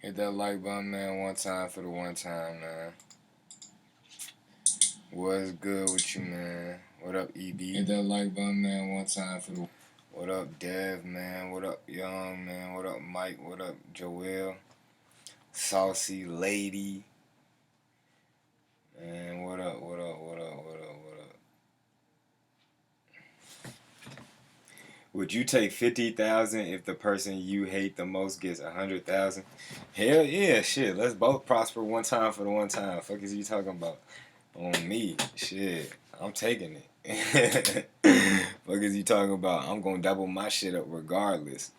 Hit that like button, man, one time for the one time, man. What's good with you, man? What up, EB? Hit that like button, man, one time for the... What up, Dev, man? What up, Young, man? What up, Mike? What up, Joel? Saucy Lady. Man, what up, what up, what up, what up, what up? Would you take 50,000 if the person you hate the most gets 100,000? Hell yeah, shit. Let's both prosper one time for the one time. Fuck is you talking about? On me, shit. I'm taking it. Fuck is you talking about? I'm gonna double my shit up regardless.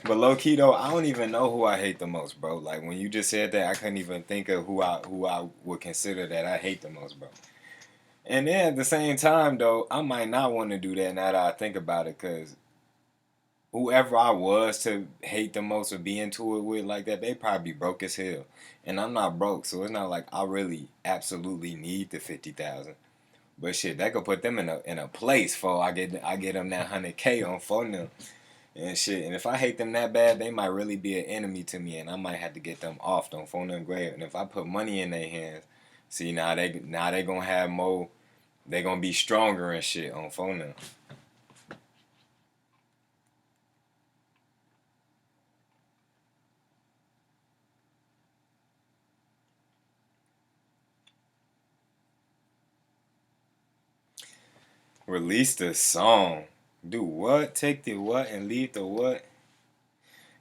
But low key though, I don't even know who I hate the most, bro. Like when you just said that, I couldn't even think of who I would consider that I hate the most, bro. And then at the same time though, I might not want to do that now that I think about it, cause whoever I was to hate the most or be into it with like that, they probably broke as hell. And I'm not broke, so it's not like I really absolutely need the 50,000. But shit, that could put them in a place for I get them that 100K on phone them and shit. And if I hate them that bad, they might really be an enemy to me, and I might have to get them off on phone them grave. And if I put money in their hands, see now they gonna have more. They gonna be stronger and shit on phone them. Release the song. Do what? Take the what and leave the what?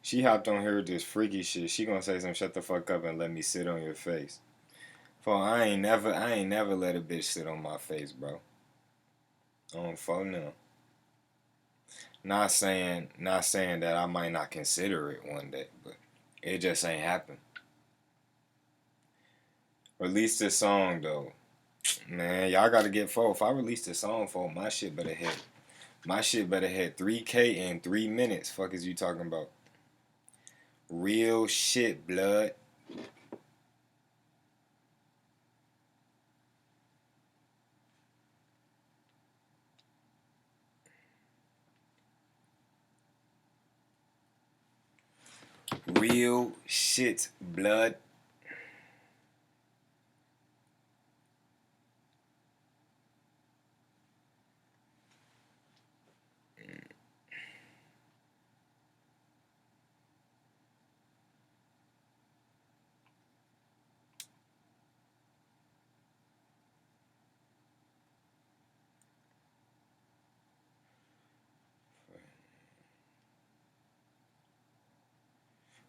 She hopped on here with this freaky shit. She gonna say some shut the fuck up and let me sit on your face. For I ain't never let a bitch sit on my face, bro. On phone now. Not saying that I might not consider it one day, but it just ain't happen. Release this song though. Man, y'all gotta get full. If I release the song for my shit better hit 3K in 3 minutes. Fuck is you talking about? Real shit, blood. Real shit, blood.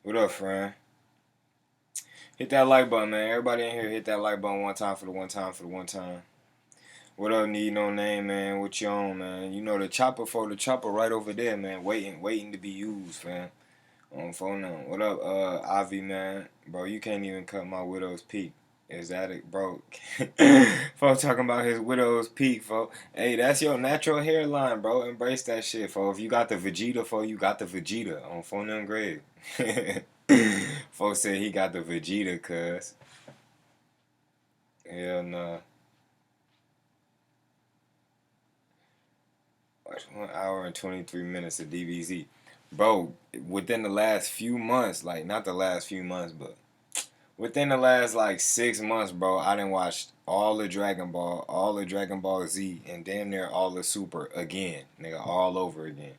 What up, friend? Hit that like button, man. Everybody in here, hit that like button one time for the one time for the one time. What up, need no name, man? What you on, man? You know the chopper right over there, man. Waiting to be used, man. On phone now. What up, Avi, man? Bro, you can't even cut my widow's peak. Is that it, bro? Folks talking about his widow's peak, folks. Hey, that's your natural hairline, bro. Embrace that shit, folks. If you got the Vegeta, folks, you got the Vegeta on phone and grade. Folks said he got the Vegeta, cuz. Hell nah. Watch 1 hour and 23 minutes of DBZ. Bro, within the last few months, like, not the last few months, but within the last, like, 6 months, bro, I done watched all the Dragon Ball, all the Dragon Ball Z, and damn near all the Super again. Nigga, all over again.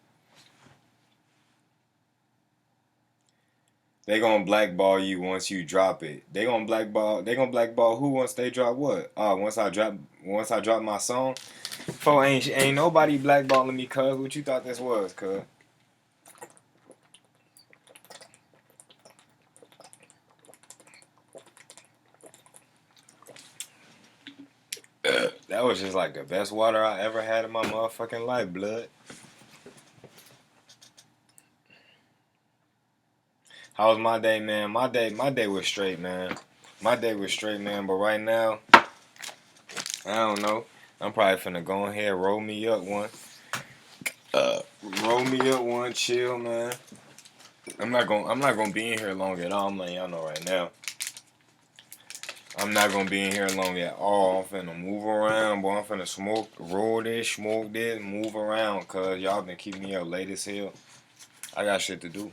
They gonna blackball you once you drop it. They gonna blackball who once they drop what? Once I drop my song. For ain't nobody blackballing me, cuz. What you thought this was, cuz? That was just like the best water I ever had in my motherfucking life, blood. How was my day, man? My day was straight, man. My day was straight, man. But right now, I don't know. I'm probably finna go ahead, roll me up one. Roll me up one, chill, man. I'm not gonna be in here long at all. I'm letting y'all know right now. I'm not gonna be in here long at all. I'm finna move around, boy. I'm finna roll this, smoke this, move around, cause y'all been keeping me up late as hell. I got shit to do.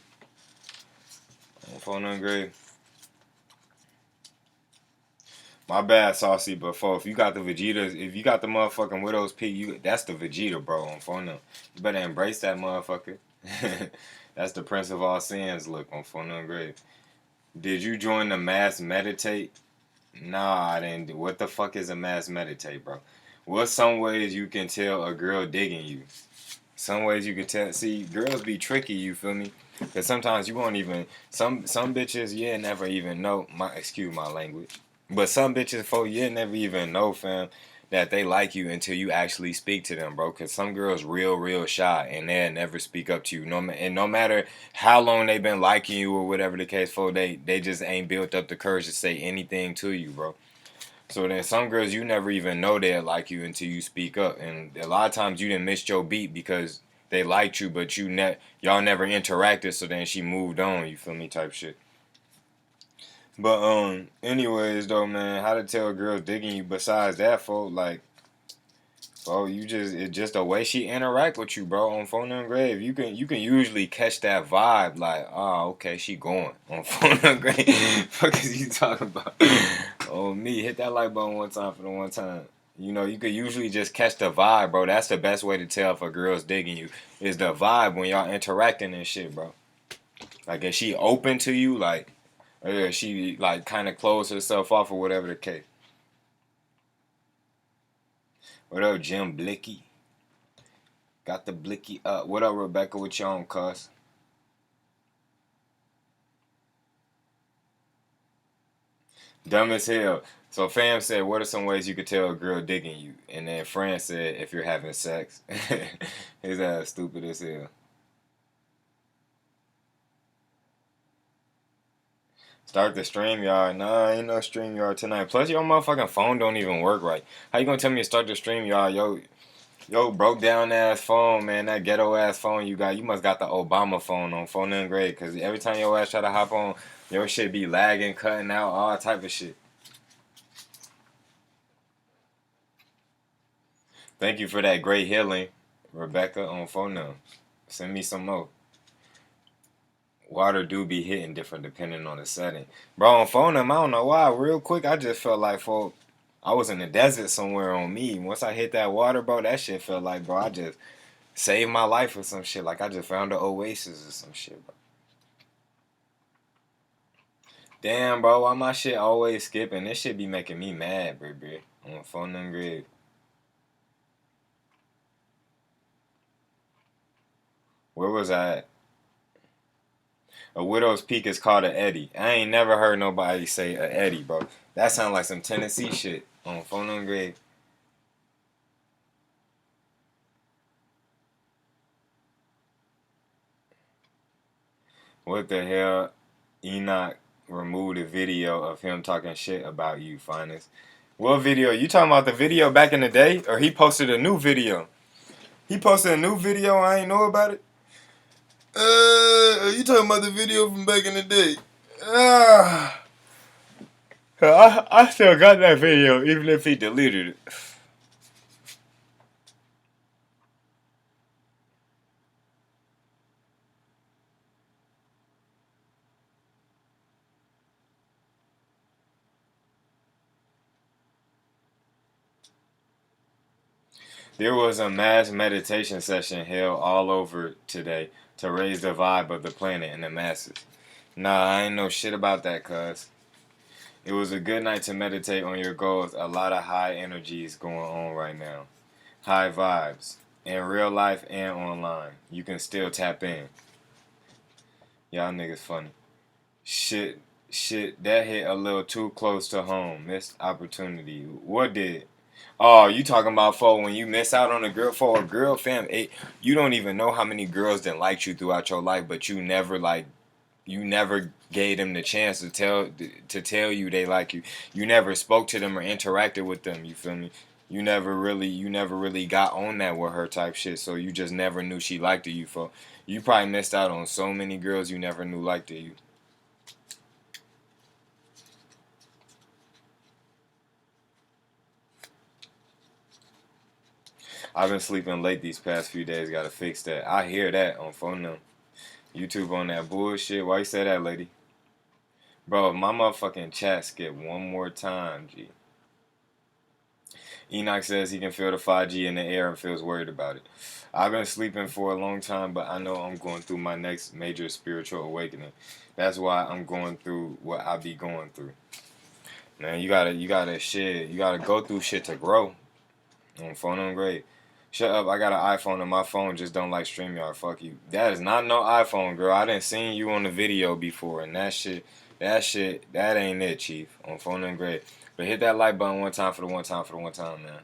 I'm phone grave. My bad, Saucy, but if you got the Vegetas, if you got the motherfucking Widow's Peak, that's the Vegeta, bro, on phone them. You better embrace that motherfucker. That's the Prince of all sins look on phone grave. Did you join the mass meditate? Nah, I didn't. What the fuck is a mass meditate, bro? What's some ways you can tell a girl digging you? Some ways you can tell. See, girls be tricky. You feel me? Cause sometimes you won't even. Some bitches, yeah, never even know. Excuse my language. But some bitches, you never even know, fam, that they like you until you actually speak to them, bro. Cause some girls real shy and they never speak up to you. No matter how long they been liking you or whatever the case for, they just ain't built up the courage to say anything to you, bro. So then some girls you never even know they like you until you speak up, and a lot of times you didn't miss your beat because they liked you, but y'all never interacted. So then she moved on. You feel me? Type shit. But anyways though, man, how to tell a girl digging you? Besides that, folks, like, bro, it's just the way she interact with you, bro. On phone and grave, you can usually catch that vibe, like, oh, okay, she going on phone and grave. Fuck is you talking about? Oh, me, hit that like button one time for the one time. You know, you could usually just catch the vibe, bro. That's the best way to tell if a girl's digging you is the vibe when y'all interacting and shit, bro. Like, is she open to you, like, or is she like kind of close herself off or whatever the case? What up, Jim Blicky? Got the blicky up. What up, Rebecca? What you on, cuss? Dumb as hell. So fam said, what are some ways you could tell a girl digging you? And then Fran said, if you're having sex. His ass stupid as hell. Start the stream yard. Nah, ain't no stream yard tonight. Plus your motherfucking phone don't even work right. How you gonna tell me to start the stream yard? Yo, broke down ass phone, man. That ghetto ass phone you got. You must got the Obama phone on phone and grade. Cause every time your ass try to hop on, your shit be lagging, cutting out, all type of shit. Thank you for that great healing, Rebecca on phone now. Send me some more. Water do be hitting different depending on the setting. Bro, on phone them, I don't know why. Real quick, I just felt like I was in the desert somewhere on me. Once I hit that water, bro, that shit felt like, bro, I just saved my life or some shit. Like I just found an oasis or some shit, bro. Damn, bro, why my shit always skipping? This shit be making me mad, bro. On phone them grid. Where was I at? A widow's peak is called a Eddie. I ain't never heard nobody say a Eddie, bro. That sound like some Tennessee shit on phone on grade. What the hell? Enoch removed a video of him talking shit about you, finest. What video? You talking about the video back in the day? Or he posted a new video? He posted a new video, I ain't know about it? You talking about the video from back in the day? I still got that video, even if he deleted it. There was a mass meditation session held all over today to raise the vibe of the planet and the masses. Nah, I ain't know shit about that, cuz. It was a good night to meditate on your goals. A lot of high energies going on right now. High vibes. In real life and online. You can still tap in. Y'all niggas funny. Shit, that hit a little too close to home. Missed opportunity. What did? Oh, you talking about for when you miss out on a girl for a girl, fam? You don't even know how many girls that liked you throughout your life, but you never gave them the chance to tell you they like you. You never spoke to them or interacted with them. You feel me? You never really got on that with her type shit. So you just never knew she liked you. For you probably missed out on so many girls you never knew liked you. I've been sleeping late these past few days. Gotta fix that. I hear that on phone them. YouTube on that bullshit. Why you say that, lady? Bro, if my motherfucking chat skip one more time, G. Enoch says he can feel the 5G in the air and feels worried about it. I've been sleeping for a long time, but I know I'm going through my next major spiritual awakening. That's why I'm going through what I be going through. Man, you gotta go through shit to grow. On phone on grade. Shut up, I got an iPhone and my phone just don't like StreamYard. Fuck you. That is not no iPhone, girl. I done seen you on the video before and that ain't it, Chief. On phone and grade. But hit that like button one time for the one time, man.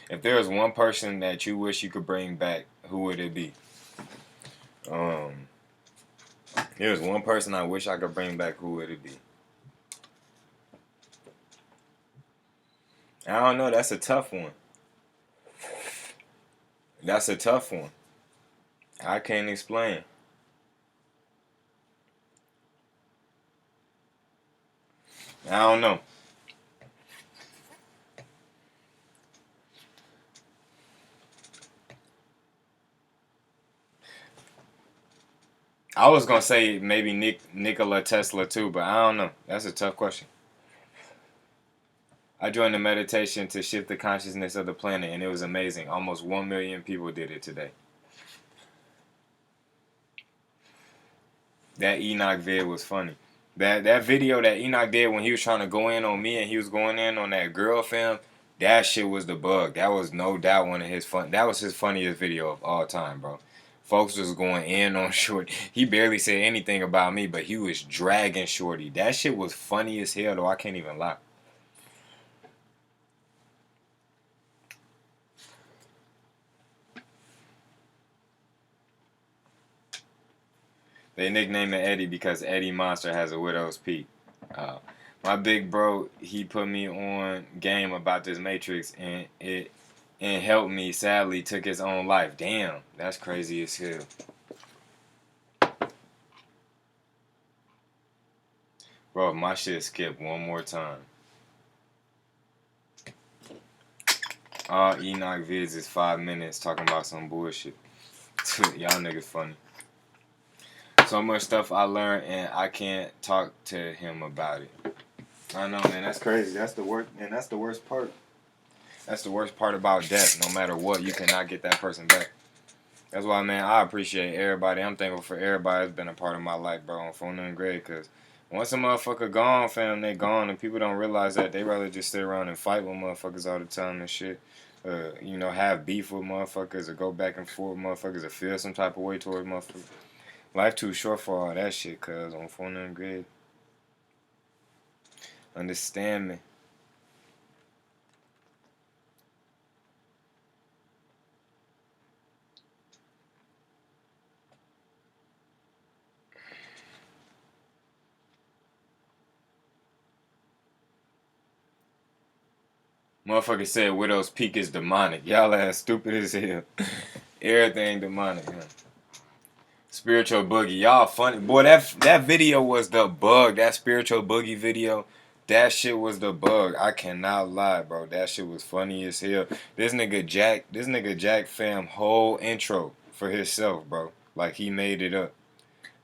If there was one person that you wish you could bring back, who would it be? There's one person I wish I could bring back, who would it be? I don't know, that's a tough one. That's a tough one. I can't explain. I don't know. I was gonna say maybe Nikola Tesla too, but I don't know. That's a tough question. I joined the meditation to shift the consciousness of the planet, and it was amazing. Almost 1 million people did it today. That Enoch vid was funny. That video that Enoch did when he was trying to go in on me and he was going in on that girl film, that shit was the bug. That was no doubt one of his fun. That was his funniest video of all time, bro. Folks was going in on Shorty. He barely said anything about me, but he was dragging Shorty. That shit was funny as hell, though. I can't even lie. They nicknamed him Eddie because Eddie Monster has a widow's peak. My big bro, he put me on game about this Matrix, and it helped me. Sadly, took his own life. Damn, that's crazy as hell. Bro, if my shit skipped one more time. All Enoch vids is 5 minutes talking about some bullshit. Y'all niggas funny. So much stuff I learned, and I can't talk to him about it. I know, man. That's crazy. That's the worst, and that's the worst part. That's the worst part about death. No matter what, you cannot get that person back. That's why, man, I appreciate everybody. I'm thankful for everybody that's been a part of my life, bro, on phone and grade. Because once a motherfucker gone, fam, they gone, and people don't realize that. They rather just sit around and fight with motherfuckers all the time and shit. Have beef with motherfuckers or go back and forth with motherfuckers or feel some type of way towards motherfuckers. Life too short for all that shit, cuz, on phone and grade. Understand me. Motherfucker said Widow's Peak is demonic. Y'all ass stupid as hell. Everything demonic, huh? Spiritual Boogie. Y'all funny. Boy, that video was the bug. That Spiritual Boogie video, that shit was the bug. I cannot lie, bro. That shit was funny as hell. This nigga Jack fam whole intro for himself, bro. Like he made it up.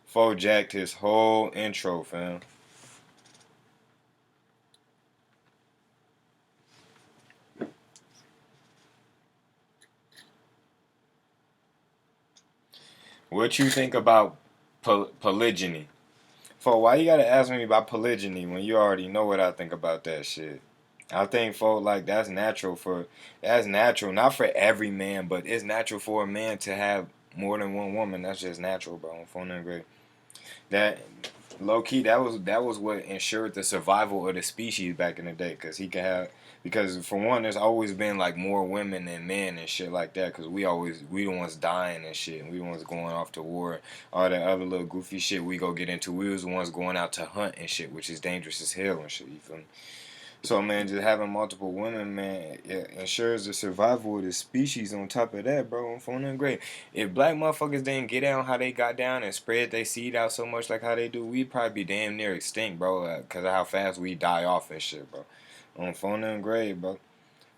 Fo jacked his whole intro, fam. What you think about polygyny? Fo, why you gotta ask me about polygyny when you already know what I think about that shit? I think, folk, like that's natural, not for every man, but it's natural for a man to have more than one woman. That's just natural, bro. On phone and grade. That low key, that was what ensured the survival of the species back in the day, because for one, there's always been like more women than men and shit like that, because we the ones dying and shit, and we the ones going off to war, all that other little goofy shit we go get into. We was the ones going out to hunt and shit, which is dangerous as hell and shit. You feel me? So, man, just having multiple women, man, it ensures the survival of the species on top of that, bro. On phone and great. If black motherfuckers didn't get down how they got down and spread their seed out so much like how they do, we'd probably be damn near extinct, bro, because of how fast we die off and shit, bro. On phone and grade, bro.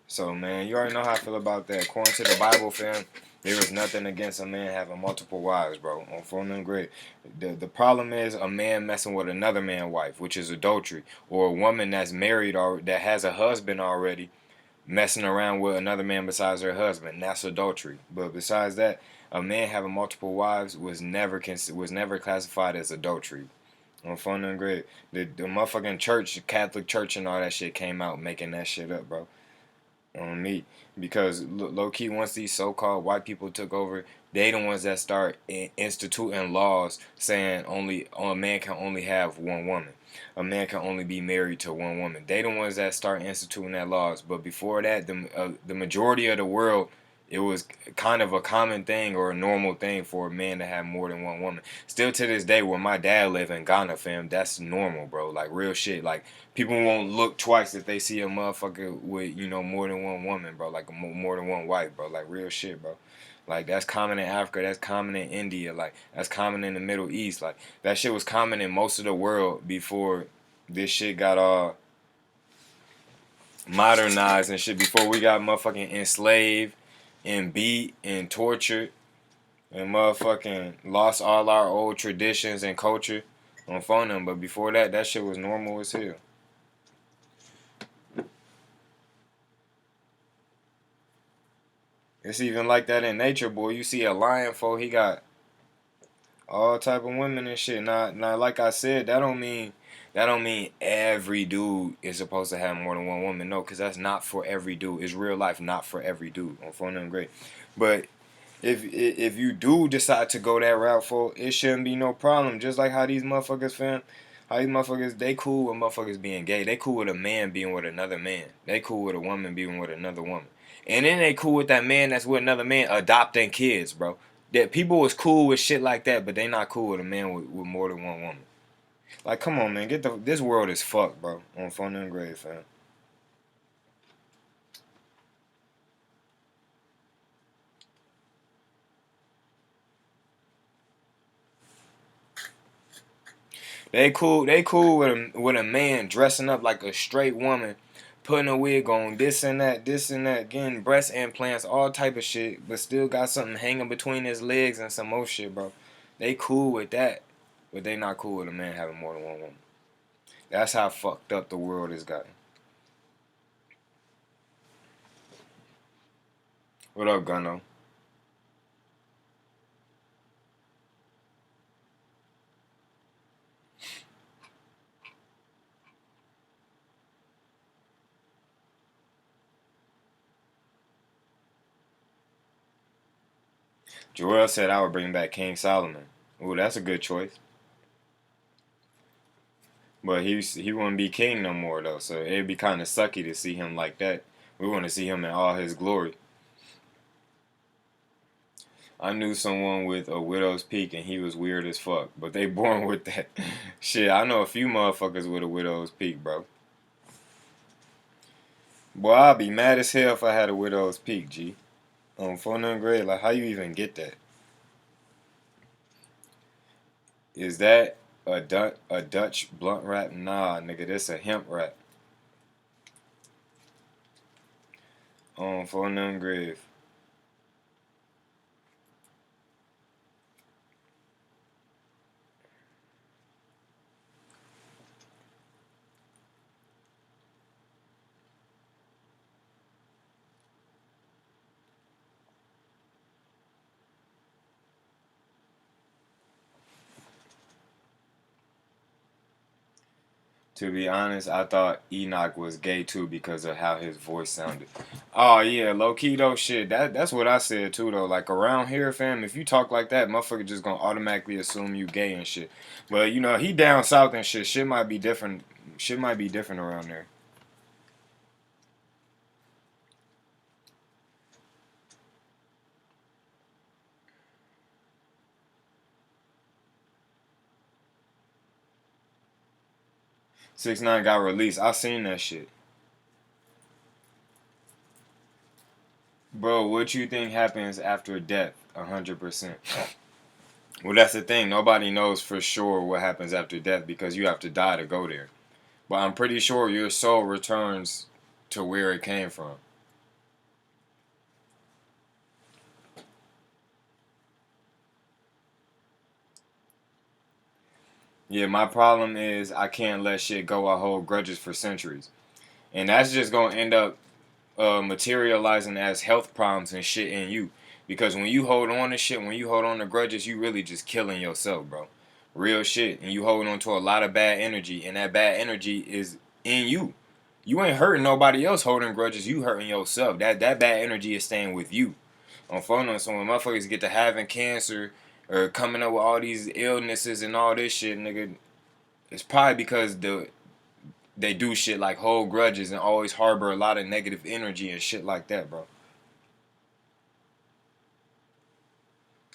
So, man, you already know how I feel about that. According to the Bible, fam, there is nothing against a man having multiple wives, bro. On phone and great. The problem is a man messing with another man's wife, which is adultery, or a woman that's married or that has a husband already messing around with another man besides her husband. That's adultery. But besides that, a man having multiple wives was never classified as adultery. On phone and great. The motherfucking church, Catholic Church, and all that shit came out making that shit up, bro, on me, because low key, once these so-called white people took over, they the ones that start instituting laws saying only a man can only have one woman, a man can only be married to one woman. They the ones that start instituting that laws. But before that, the majority of the world, it was kind of a common thing or a normal thing for a man to have more than one woman. Still to this day, where my dad live in Ghana, fam, that's normal, bro. Like real shit. Like people won't look twice if they see a motherfucker with, more than one woman, bro. Like more than one wife, bro. Like real shit, bro. Like that's common in Africa. That's common in India. Like that's common in the Middle East. Like that shit was common in most of the world before this shit got all modernized and shit. Before we got motherfucking enslaved and beat and tortured and motherfucking lost all our old traditions and culture on phone them. But before that, that shit was normal as hell. It's even like that in nature, boy. You see a lion, folk, he got all type of women and shit. Now, like I said, that don't mean every dude is supposed to have more than one woman. No, because that's not for every dude. It's real life, not for every dude. On phone them great, but if you do decide to go that route, for it shouldn't be no problem. Just like how these motherfuckers, fam, how these motherfuckers, they cool with motherfuckers being gay. They cool with a man being with another man. They cool with a woman being with another woman. And then they cool with that man that's with another man adopting kids, bro. That people was cool with shit like that, but they not cool with a man with more than one woman. Like, come on, man, this world is fucked, bro. On phone and grave, fam. They cool with a man dressing up like a straight woman, putting a wig on, this and that, getting breast implants, all type of shit, but still got something hanging between his legs and some more shit, bro. They cool with that, but they not cool with a man having more than one woman. That's how fucked up the world has gotten. What up, Gunno? Joel said I would bring back King Solomon. Ooh, that's a good choice. But he wouldn't be king no more though, so it'd be kind of sucky to see him like that. We want to see him in all his glory. I knew someone with a widow's peak and he was weird as fuck, but they born with that. Shit, I know a few motherfuckers with a widow's peak, bro. Boy, I'd be mad as hell if I had a widow's peak, G. On phone and grade, like how you even get that? Is that a Dutch blunt wrap? Nah, nigga, this a hemp wrap. On phone and grave. To be honest, I thought Enoch was gay too because of how his voice sounded. Oh yeah, low key though, shit. That's what I said too though. Like around here, fam, if you talk like that, motherfucker just gonna automatically assume you gay and shit. But he down south and shit. Shit might be different. Shit might be different around there. 6ix9ine got released. I seen that shit, bro. What you think happens after death? 100%. Well, that's the thing. Nobody knows for sure what happens after death because you have to die to go there. But I'm pretty sure your soul returns to where it came from. Yeah, my problem is I can't let shit go. I hold grudges for centuries, and that's just gonna end up materializing as health problems and shit in you. Because when you hold on to shit, when you hold on to grudges, you really just killing yourself, bro. Real shit. And you hold on to a lot of bad energy, and that bad energy is in you. You ain't hurting nobody else holding grudges. You hurting yourself. That bad energy is staying with you. On phone, so when motherfuckers get to having cancer or coming up with all these illnesses and all this shit, nigga, it's probably because they do shit like hold grudges and always harbor a lot of negative energy and shit like that, bro.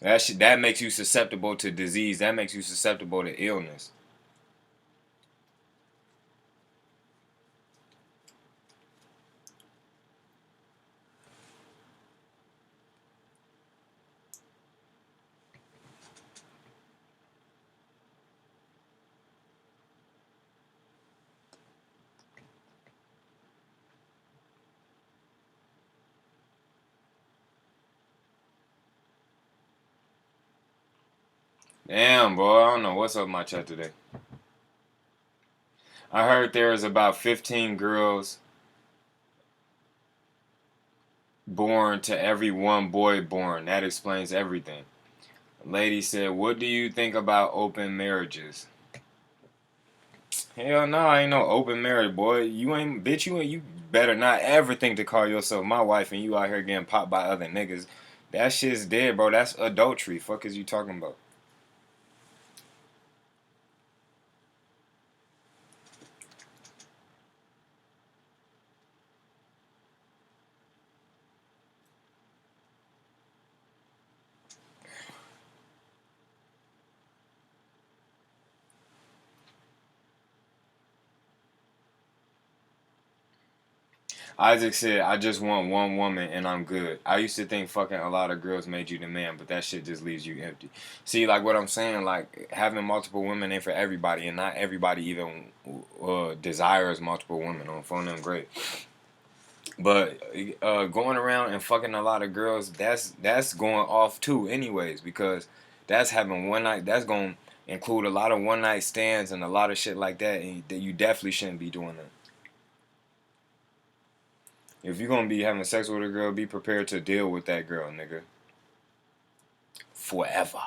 That makes you susceptible to disease. That makes you susceptible to illness. Damn, boy, I don't know what's up with my chat today. I heard there is about 15 girls born to every one boy born. That explains everything. Lady said, "What do you think about open marriages?" Hell no, I ain't no open marriage, boy. You ain't, bitch. You better not ever think to call yourself my wife and you out here getting popped by other niggas. That shit's dead, bro. That's adultery. Fuck is you talking about? Isaac said, "I just want one woman and I'm good." I used to think fucking a lot of girls made you the man, but that shit just leaves you empty. See, like what I'm saying, like having multiple women ain't for everybody, and not everybody even desires multiple women. On phone them great, but going around and fucking a lot of girls, that's going off too, anyways, because that's having one night. That's going to include a lot of one night stands and a lot of shit like that, and that you definitely shouldn't be doing that. If you're gonna be having sex with a girl, be prepared to deal with that girl, nigga. Forever.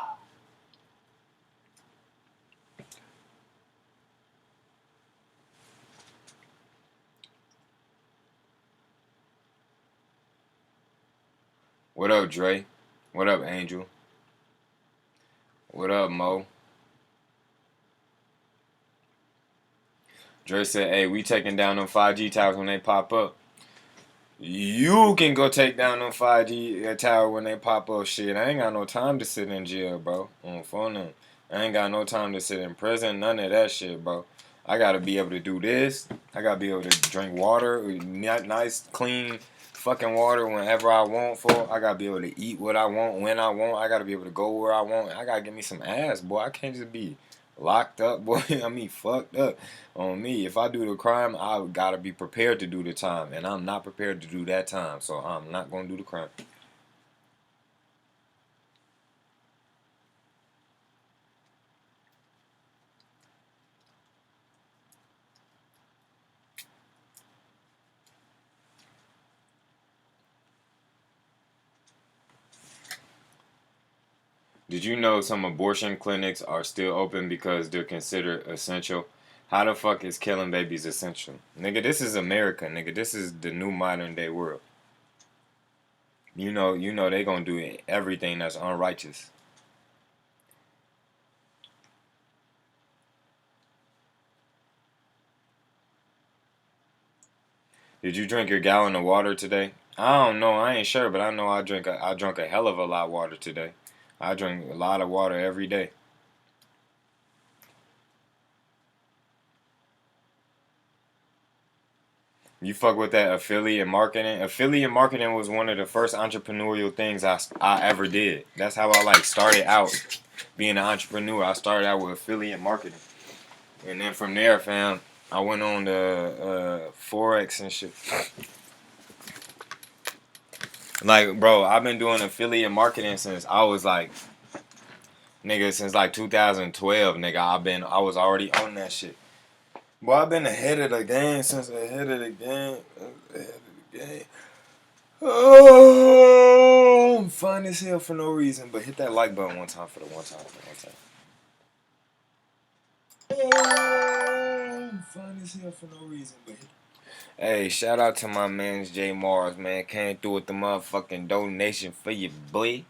What up, Dre? What up, Angel? What up, Mo? Dre said, "Hey, we taking down them 5G towers when they pop up." You can go take down them 5G tower when they pop up. Shit, I ain't got no time to sit in jail, bro. On phone them. I ain't got no time to sit in prison. None of that shit, bro. I gotta be able to do this. I gotta be able to drink water, nice, clean, fucking water whenever I want. For I gotta be able to eat what I want when I want. I gotta be able to go where I want. I gotta get me some ass, boy. I can't just be locked up, boy. I mean, fucked up on me. If I do the crime, I gotta be prepared to do the time, and I'm not prepared to do that time, so I'm not gonna do the crime. Did you know some abortion clinics are still open because they're considered essential? How the fuck is killing babies essential? Nigga, this is America, nigga. This is the new modern day world. You know they gonna do everything that's unrighteous. Did you drink your gallon of water today? I don't know. I ain't sure, but I know I drank a hell of a lot of water today. I drink a lot of water every day. You fuck with that affiliate marketing. Affiliate marketing was one of the first entrepreneurial things I ever did. That's how I like started out being an entrepreneur. I started out with affiliate marketing, and then from there, fam, I went on to forex and shit. Like, bro, I've been doing affiliate marketing since I was like Nigga, since like 2012, nigga, I was already on that shit. Boy, I've been ahead of the game since ahead of the game. Ahead of the game. Oh, I'm fine as hell for no reason, but hit that like button one time for the one time for the one time. Oh, I'm fine as hell for no reason, but hey, shout out to my man's J Mars, man. Came through with the motherfucking donation for your boy.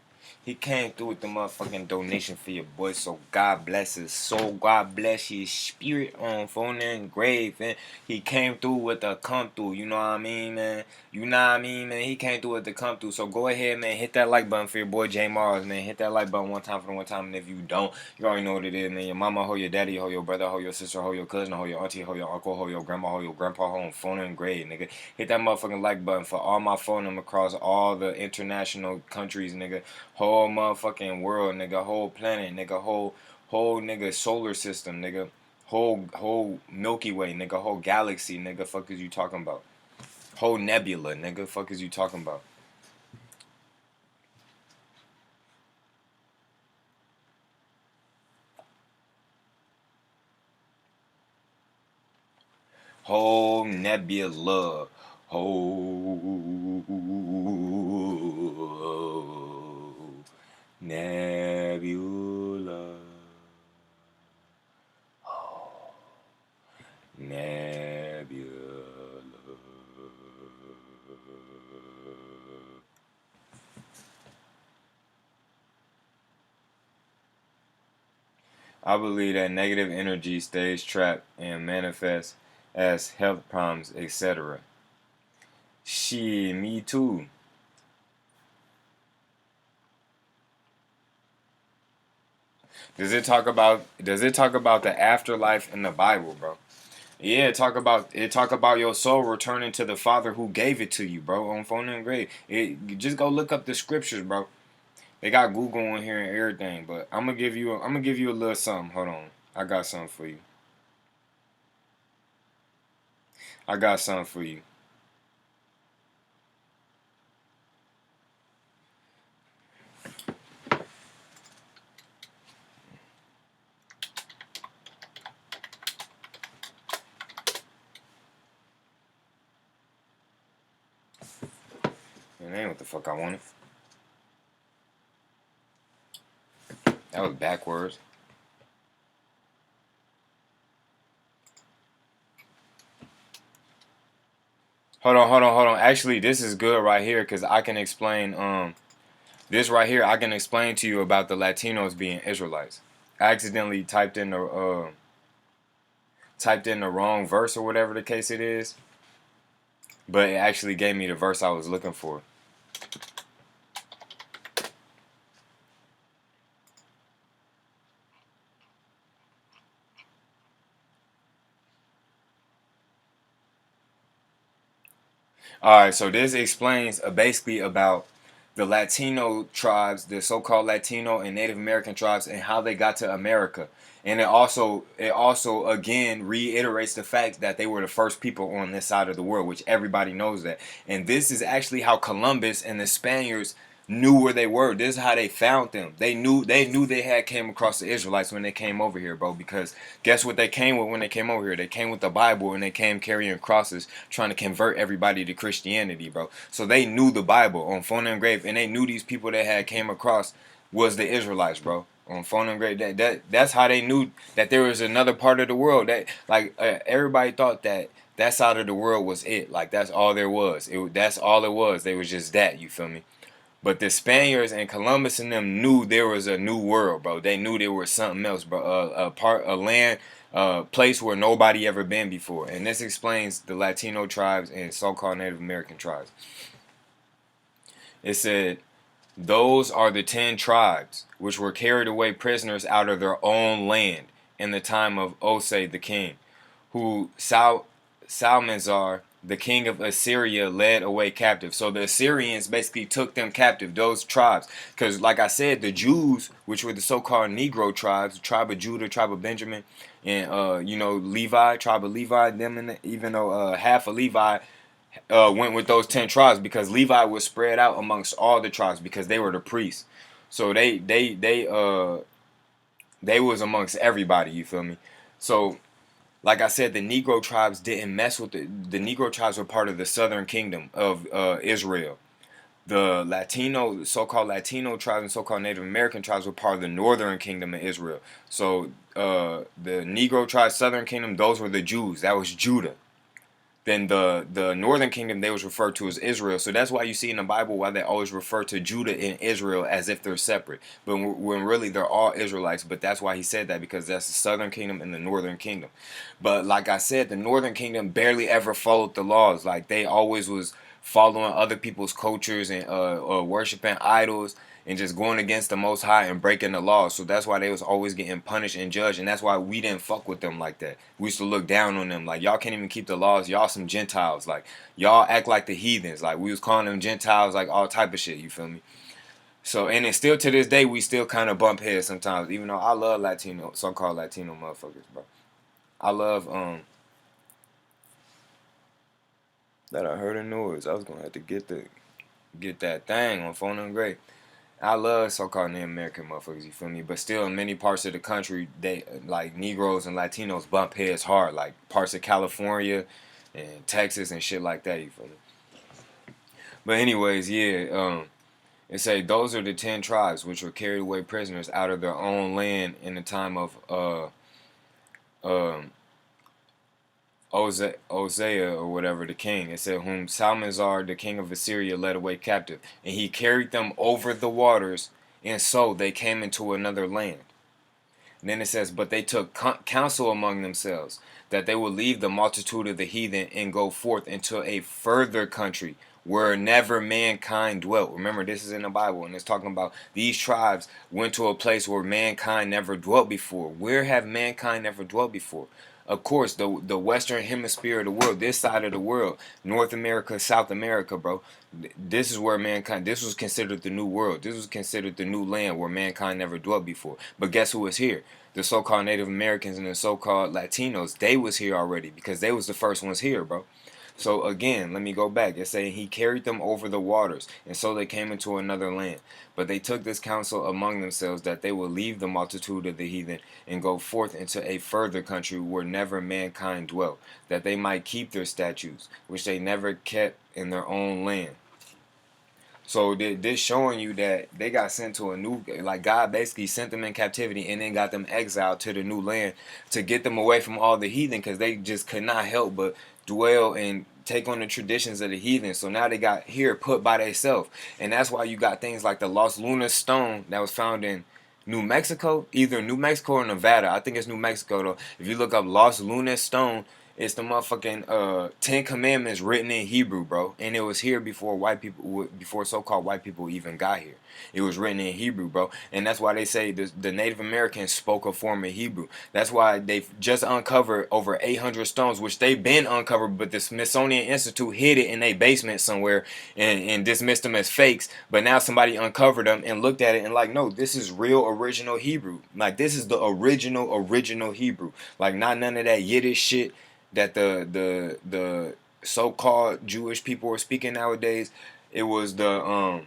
He came through with the motherfucking donation for your boy. So God bless his soul. God bless his spirit on phone and grave. And he came through with a come through. You know what I mean, man? You know what I mean, man? He came through with the come through. So go ahead, man. Hit that like button for your boy J Mars, man. Hit that like button one time for the one time. And if you don't, you already know what it is, man. Your mama, hold your daddy, hold your brother, hold your sister, hold your cousin, hold your auntie, hold your uncle, hold your grandma, hold your grandpa, hold on phone and grade, nigga. Hit that motherfucking like button for all my phone them across all the international countries, nigga. Whole motherfucking world, nigga. Whole planet, nigga. Whole nigga solar system, nigga. Whole Milky Way, nigga. Whole galaxy, nigga. Fuck is you talking about? Whole nebula, nigga. Fuck is you talking about? Whole nebula. Whole nebula. Nebula. I believe that negative energy stays trapped and manifests as health problems, etc. Shit, me too. Does it talk about the afterlife in the Bible, bro? Yeah, talk about your soul returning to the Father who gave it to you, bro. On phone and grave. Just go look up the scriptures, bro. They got Google on here and everything, but I'm gonna give you a little something. Hold on, I got something for you. I got something for you. It ain't what the fuck I wanted. That was backwards. Hold on. Actually, this is good right here because I can explain. This right here I can explain to you about the Latinos being Israelites. I accidentally typed in the wrong verse or whatever the case it is, but it actually gave me the verse I was looking for. All right, so this explains basically about the Latino tribes, the so-called Latino and Native American tribes, and how they got to America. And it also again reiterates the fact that they were the first people on this side of the world, which everybody knows that. And this is actually how Columbus and the Spaniards knew where they were. This is how they found them. They knew they had came across the Israelites when they came over here, bro. Because guess what they came with when they came over here? They came with the Bible and they came carrying crosses, trying to convert everybody to Christianity, bro. So they knew the Bible on phone and grave, and they knew these people that had came across was the Israelites, bro. On phone and grave, that's how they knew that there was another part of the world that like everybody thought that side of the world was it. Like that's all there was. That's all it was. They was just that. You feel me? But the Spaniards and Columbus and them knew there was a new world, bro. They knew there was something else, bro. A land, place where nobody ever been before. And this explains the Latino tribes and so-called Native American tribes. It said, those are the 10 tribes which were carried away prisoners out of their own land in the time of Osei the king, who Salmanzar, the king of Assyria, led away captive. So the Assyrians basically took them captive, those tribes. Because, like I said, the Jews, which were the so-called Negro tribes, the tribe of Judah, tribe of Benjamin, and Levi, tribe of Levi, them, and even though half of Levi went with those 10 tribes because Levi was spread out amongst all the tribes because they were the priests. So they was amongst everybody. You feel me? So like I said, the Negro tribes didn't mess with the Negro tribes were part of the Southern Kingdom of Israel. The Latino, so-called Latino tribes and so-called Native American tribes were part of the Northern Kingdom of Israel. So the Negro tribes, Southern Kingdom, those were the Jews. That was Judah. Then the Northern Kingdom, they was referred to as Israel. So that's why you see in the Bible why they always refer to Judah and Israel as if they're separate, but when really they're all Israelites. But that's why he said that, because that's the Southern Kingdom and the Northern Kingdom. But like I said, the Northern Kingdom barely ever followed the laws. Like they always was following other people's cultures and worshiping idols and just going against the Most High and breaking the laws. So that's why they was always getting punished and judged, and that's why we didn't fuck with them like that. We used to look down on them like, y'all can't even keep the laws. Y'all some Gentiles. Like y'all act like the heathens. Like we was calling them Gentiles, like all type of shit. You feel me? So and then still to this day, we still kind of bump heads sometimes. Even though I love Latino, so-called Latino motherfuckers, bro. I love that I heard a noise. I was gonna have to get that thing on phone and great. I love so-called Native American motherfuckers, you feel me? But still, in many parts of the country, they like Negroes and Latinos bump heads hard, like parts of California and Texas and shit like that, you feel me? But anyways, yeah, it say those are the 10 tribes which were carried away prisoners out of their own land in the time of um Osea or whatever, the king. It said, whom Salmanzar, the king of Assyria, led away captive, and he carried them over the waters, and so they came into another land. And then it says, but they took counsel among themselves that they would leave the multitude of the heathen and go forth into a further country where never mankind dwelt. Remember, this is in the Bible, and it's talking about these tribes went to a place where mankind never dwelt before. Where have mankind never dwelt before? Of course, the Western Hemisphere of the world, this side of the world, North America, South America, bro. This is where mankind, this was considered the new world. This was considered the new land where mankind never dwelt before. But guess who was here? The so-called Native Americans and the so-called Latinos. They was here already because they was the first ones here, bro. So again, let me go back. It's saying he carried them over the waters, and so they came into another land. But they took this counsel among themselves that they would leave the multitude of the heathen and go forth into a further country where never mankind dwelt, that they might keep their statutes, which they never kept in their own land. So this showing you that they got sent to a new, like God basically sent them in captivity and then got them exiled to the new land to get them away from all the heathen, because they just could not help but dwell and take on the traditions of the heathen. So now they got here put by themselves, and that's why you got things like the Los Lunas stone that was found in New Mexico, either New Mexico or Nevada. I think it's New Mexico though. If you look up Los Lunas stone, it's the motherfucking Ten Commandments written in Hebrew, bro. And it was here before white people, before so-called white people even got here. It was written in Hebrew, bro. And that's why they say the Native Americans spoke a form of Hebrew. That's why they've just uncovered over 800 stones, which they've been uncovered, but the Smithsonian Institute hid it in a basement somewhere and dismissed them as fakes. But now somebody uncovered them and looked at it and like, no, this is real original Hebrew. Like, this is the original Hebrew. Like, not none of that Yiddish shit that the so-called Jewish people are speaking nowadays. It was the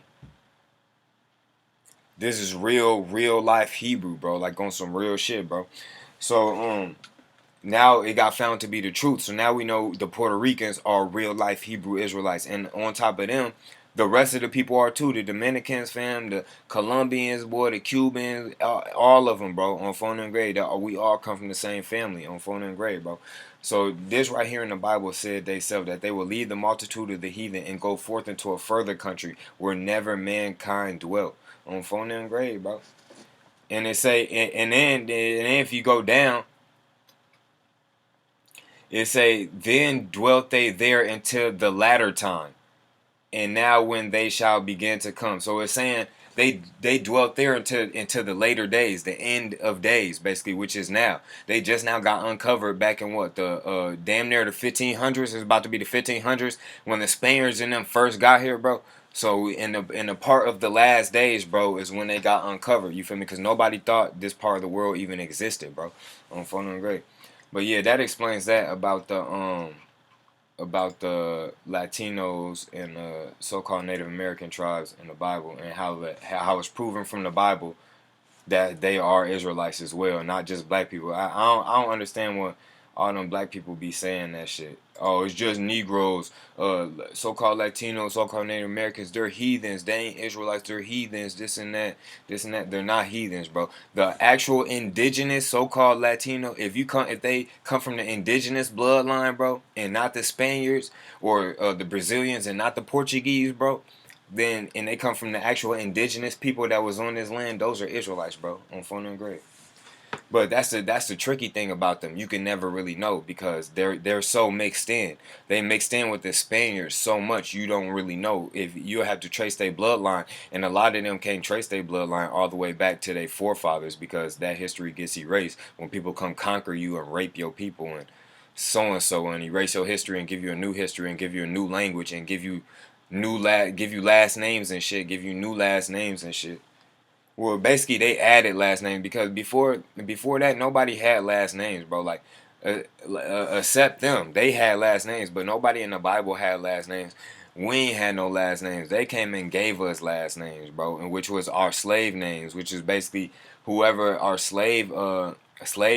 this is real life Hebrew, bro, like on some real shit, bro. So now it got found to be the truth. So now we know the Puerto Ricans are real life Hebrew Israelites, and on top of them, the rest of the people are too. The Dominicans, fam, the Colombians, boy, the Cubans, all of them, bro. On phone and grade, we all come from the same family. On phone and grade, bro. So this right here in the Bible said they said that they will lead the multitude of the heathen and go forth into a further country where never mankind dwelt. On phone and grade, bro. And it say, and then if you go down, it say, then dwelt they there until the latter time, and now when they shall begin to come. So it's saying they dwelt there into the later days, the end of days, basically, which is now. They just now got uncovered back in what, the damn near the 1500s. It's about to be the 1500s when the Spaniards and them first got here, bro. So in the part of the last days, bro, is when they got uncovered. You feel me? Because nobody thought this part of the world even existed, bro. On phone and great. But yeah, that explains that about the Latinos and so-called Native American tribes in the Bible, and how it's proven from the Bible that they are Israelites as well, not just black people. I don't understand what all them black people be saying that shit. Oh, it's just Negroes, so-called Latinos, so-called Native Americans. They're heathens. They ain't Israelites. They're heathens. This and that. This and that. They're not heathens, bro. The actual indigenous, so-called Latino, if they come from the indigenous bloodline, bro, and not the Spaniards or the Brazilians and not the Portuguese, bro, then and they come from the actual indigenous people that was on this land, those are Israelites, bro, on phone and grave. But that's the tricky thing about them. You can never really know because they're so mixed in. They mixed in with the Spaniards so much you don't really know. If you have to trace their bloodline, and a lot of them can't trace their bloodline all the way back to their forefathers because that history gets erased when people come conquer you and rape your people and so and erase your history and give you a new history and give you a new language and give you give you last names and shit, give you new last names and shit. Well, basically they added last name because before that nobody had last names, bro. Like except them, they had last names, but nobody in the Bible had last names. We ain't had no last names. They came and gave us last names, bro, and which was our slave names, which is basically whoever our slave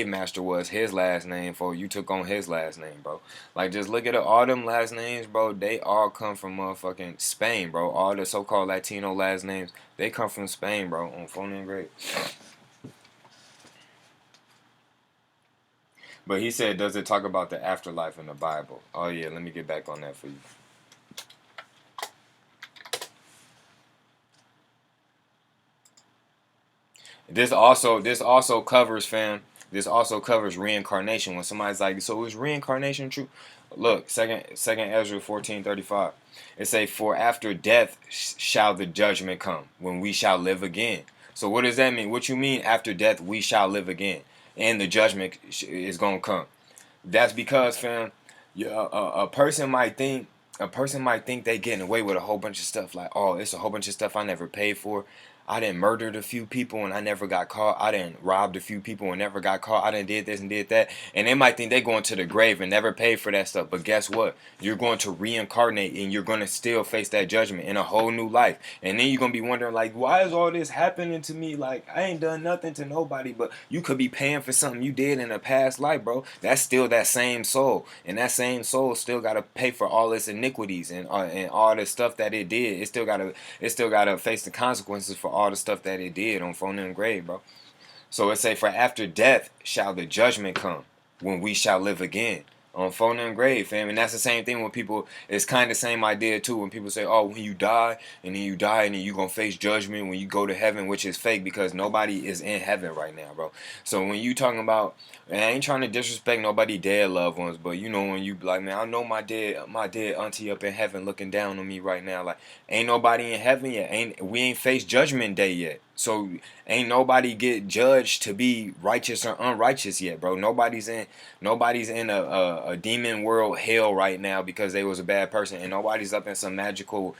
master was, his last name for you took on his last name, bro. Like just look at it, all them last names, bro. They all come from motherfucking Spain, bro. All the so-called Latino last names, they come from Spain, bro. On phone and great. But he said, does it talk about the afterlife in the Bible? Oh yeah, let me get back on that for you. This also covers, fam. This also covers reincarnation. When somebody's like, so is reincarnation true? Look, second Ezra 14:35. It say, for after death shall the judgment come, when we shall live again. So what does that mean? What you mean after death we shall live again, and the judgment is gonna come? That's because, fam, a person might think they getting away with a whole bunch of stuff like, oh, it's a whole bunch of stuff I never paid for. I done murdered a few people and I never got caught. I done robbed a few people and never got caught. I done did this and did that. And they might think they going to the grave and never paid for that stuff. But guess what? You're going to reincarnate and you're going to still face that judgment in a whole new life. And then you're going to be wondering, like, why is all this happening to me? Like, I ain't done nothing to nobody. But you could be paying for something you did in a past life, bro. That's still that same soul. And that same soul still got to pay for all its iniquities and all the stuff that it did. It still gotta face the consequences for all the stuff that it did on phone and grave, bro. So it say, for after death shall the judgment come, when we shall live again. On phone and grave, fam. And that's the same thing when people, it's kind of the same idea too. When people say, oh, when you die, and then you going to face judgment when you go to heaven, which is fake because nobody is in heaven right now, bro. So when you talking about, and I ain't trying to disrespect nobody dead loved ones, but you know when you be like, man, I know my dead auntie up in heaven looking down on me right now. Like, ain't nobody in heaven yet. We ain't faced judgment day yet. So ain't nobody get judged to be righteous or unrighteous yet, bro. Nobody's in a demon world hell right now because they was a bad person, and nobody's up in some magical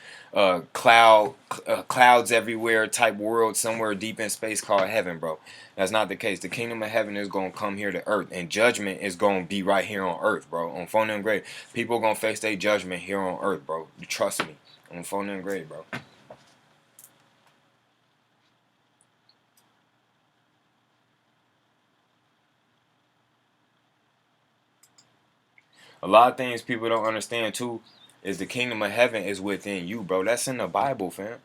clouds everywhere type world somewhere deep in space called heaven, bro. That's not the case. The kingdom of heaven is gonna come here to earth, and judgment is gonna be right here on earth, bro. On phone and grave, people gonna face their judgment here on earth, bro. Trust me. On phone and grave, bro. A lot of things people don't understand too is the kingdom of heaven is within you, bro. That's in the Bible, fam.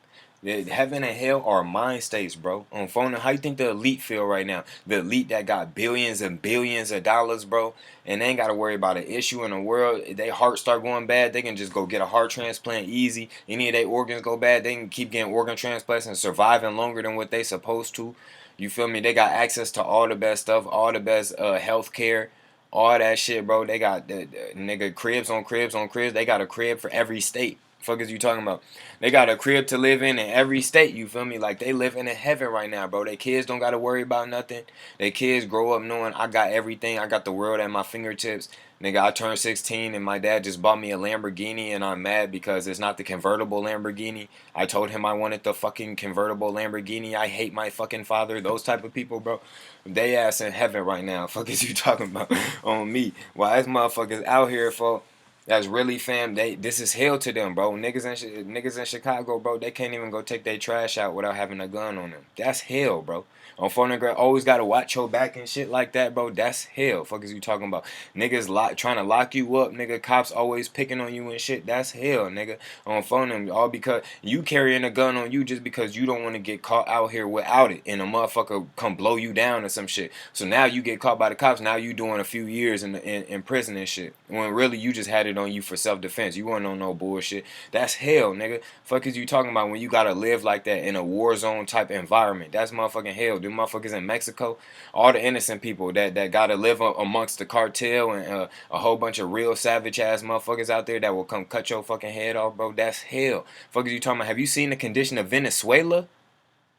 Heaven and hell are mind states, bro. On phone, how you think the elite feel right now? The elite that got billions and billions of dollars, bro, and they ain't got to worry about an issue in the world. If their heart start going bad, they can just go get a heart transplant easy. Any of their organs go bad, they can keep getting organ transplants and surviving longer than what they supposed to. You feel me? They got access to all the best stuff, all the best health care, all that shit, bro. They got the nigga cribs on cribs on cribs. They got a crib for every state. Fuck is you talking about? They got a crib to live in every state. You feel me? Like they living in heaven right now, bro. Their kids don't got to worry about nothing. Their kids grow up knowing I got everything. I got the world at my fingertips. Nigga, I turned 16 and my dad just bought me a Lamborghini and I'm mad because it's not the convertible Lamborghini. I told him I wanted the fucking convertible Lamborghini. I hate my fucking father. Those type of people, bro. They ass in heaven right now. Fuck is you talking about on me? Why is motherfuckers out here for That's really fam. This is hell to them, bro. Niggas in Chicago, bro. They can't even go take their trash out without having a gun on them. That's hell, bro. On phone and grab, always gotta watch your back and shit like that, bro. That's hell. Fuck is you talking about? Niggas trying to lock you up, nigga. Cops always picking on you and shit. That's hell, nigga. On phone and all because you carrying a gun on you just because you don't want to get caught out here without it, and a motherfucker come blow you down or some shit. So now you get caught by the cops. Now you doing a few years in prison and shit. When really you just had it on you for self defense. You weren't on no bullshit. That's hell, nigga. Fuck is you talking about when you gotta live like that in a war zone type environment? That's motherfucking hell. Them motherfuckers in Mexico, all the innocent people that gotta live amongst the cartel and a whole bunch of real savage ass motherfuckers out there that will come cut your fucking head off, bro. That's hell. Fuck is you talking about? Have you seen the condition of Venezuela?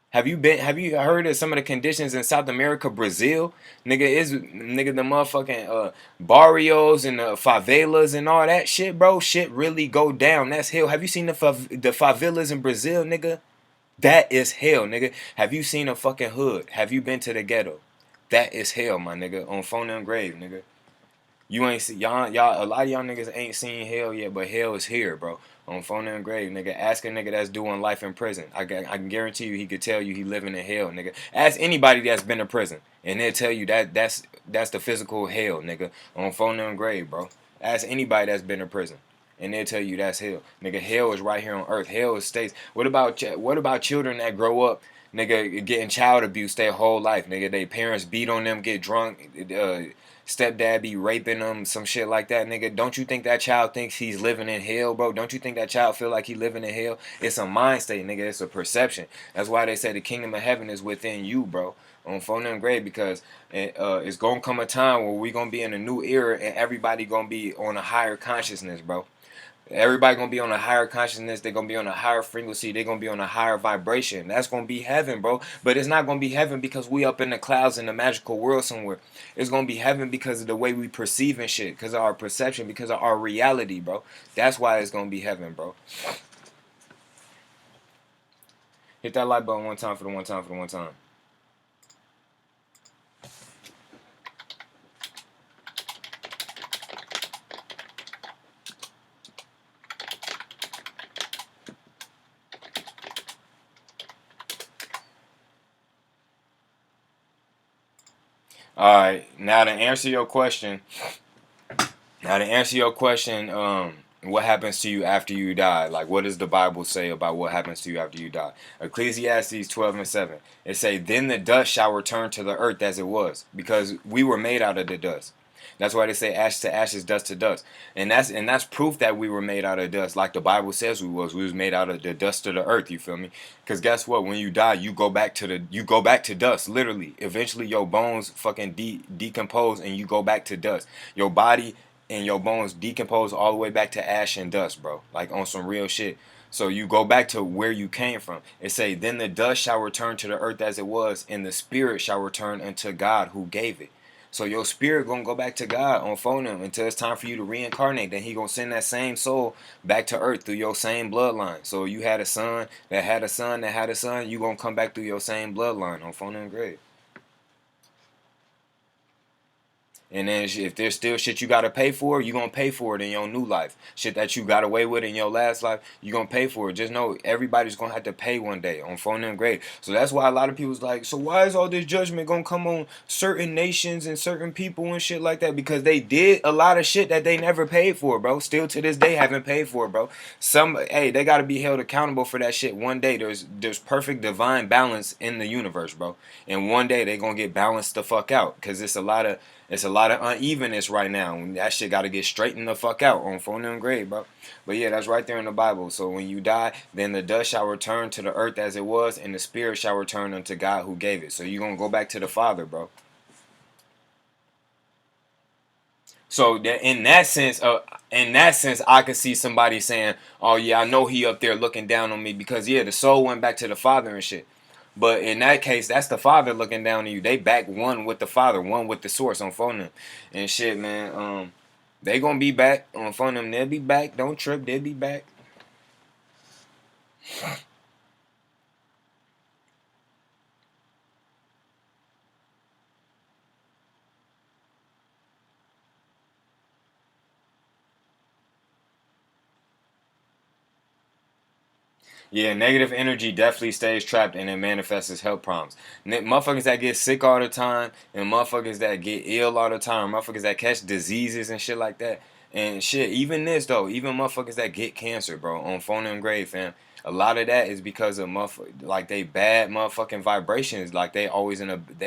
Have you heard of some of the conditions in South America, Brazil? Nigga the motherfucking barrios and the favelas and all that shit, bro. Shit really go down. That's hell. Have you seen the favelas in Brazil, nigga? That is hell, nigga. Have you seen a fucking hood? Have you been to the ghetto? That is hell, my nigga. On phone and grave, nigga. You ain't see y'all. A lot of y'all niggas ain't seen hell yet, but hell is here, bro. On phone and grave, nigga. Ask a nigga that's doing life in prison. I can guarantee you he could tell you he living in hell, nigga. Ask anybody that's been to prison, and they'll tell you that's the physical hell, nigga. On phone and grave, bro. Ask anybody that's been to prison, and they'll tell you that's hell, nigga. Hell is right here on earth. Hell is states. What about children that grow up, nigga, getting child abuse their whole life, nigga? They parents beat on them, get drunk. Stepdad be raping them, some shit like that, nigga. Don't you think that child thinks he's living in hell, bro? Don't you think that child feel like he living in hell? It's a mind state, nigga. It's a perception. That's why they say the kingdom of heaven is within you, bro. On phone and grave, because it's gonna come a time where we gonna be in a new era and everybody gonna be on a higher consciousness, bro. Everybody gonna be on a higher consciousness. They're gonna be on a higher frequency. They're gonna be on a higher vibration. That's gonna be heaven, bro. But it's not gonna be heaven because we up in the clouds in the magical world somewhere. It's gonna be heaven because of the way we perceive and shit, because of our perception, because of our reality, bro. That's why it's gonna be heaven, bro. Hit that like button one time for the one time for the one time. All right, now to answer your question. What happens to you after you die? Like, what does the Bible say about what happens to you after you die? Ecclesiastes 12:7. It say, "Then the dust shall return to the earth as it was," because we were made out of the dust. That's why they say ash to ashes, dust to dust, and that's proof that we were made out of dust, like the Bible says we was. We was made out of the dust of the earth. You feel me? Because guess what? When you die, you go back to dust. Literally, eventually your bones fucking decompose, and you go back to dust. Your body and your bones decompose all the way back to ash and dust, bro. Like on some real shit. So you go back to where you came from. It say, "Then the dust shall return to the earth as it was, and the spirit shall return unto God who gave it." So your spirit gonna go back to God on phone him until it's time for you to reincarnate. Then he gonna send that same soul back to earth through your same bloodline. So you had a son that had a son that had a son, you gonna come back through your same bloodline on phone and grave. And then if there's still shit you gotta pay for, you gonna pay for it in your new life. Shit that you got away with in your last life, you gonna pay for it. Just know everybody's gonna have to pay one day on phone and grade. So that's why a lot of people's like, so why is all this judgment gonna come on certain nations and certain people and shit like that? Because they did a lot of shit that they never paid for, bro. Still to this day haven't paid for, bro. They gotta be held accountable for that shit one day. There's perfect divine balance in the universe, bro. And one day they gonna get balanced the fuck out. Cause it's a lot of unevenness right now. That shit got to get straightened the fuck out on phone and grade, bro. But yeah, that's right there in the Bible. So when you die, then the dust shall return to the earth as it was, and the spirit shall return unto God who gave it. So you're going to go back to the Father, bro. So in that sense, I could see somebody saying, "Oh yeah, I know he up there looking down on me because yeah, the soul went back to the Father and shit." But in that case, that's the Father looking down on you. They back one with the Father, one with the Source on phone them and shit, man. They gonna be back on phone them. They'll be back. Don't trip. They'll be back. Yeah, negative energy definitely stays trapped and it manifests as health problems. Motherfuckers that get sick all the time and motherfuckers that get ill all the time, motherfuckers that catch diseases and shit like that. And shit, even this though, even motherfuckers that get cancer, bro, on phone and grave, fam. A lot of that is because of like they bad motherfucking vibrations. Like they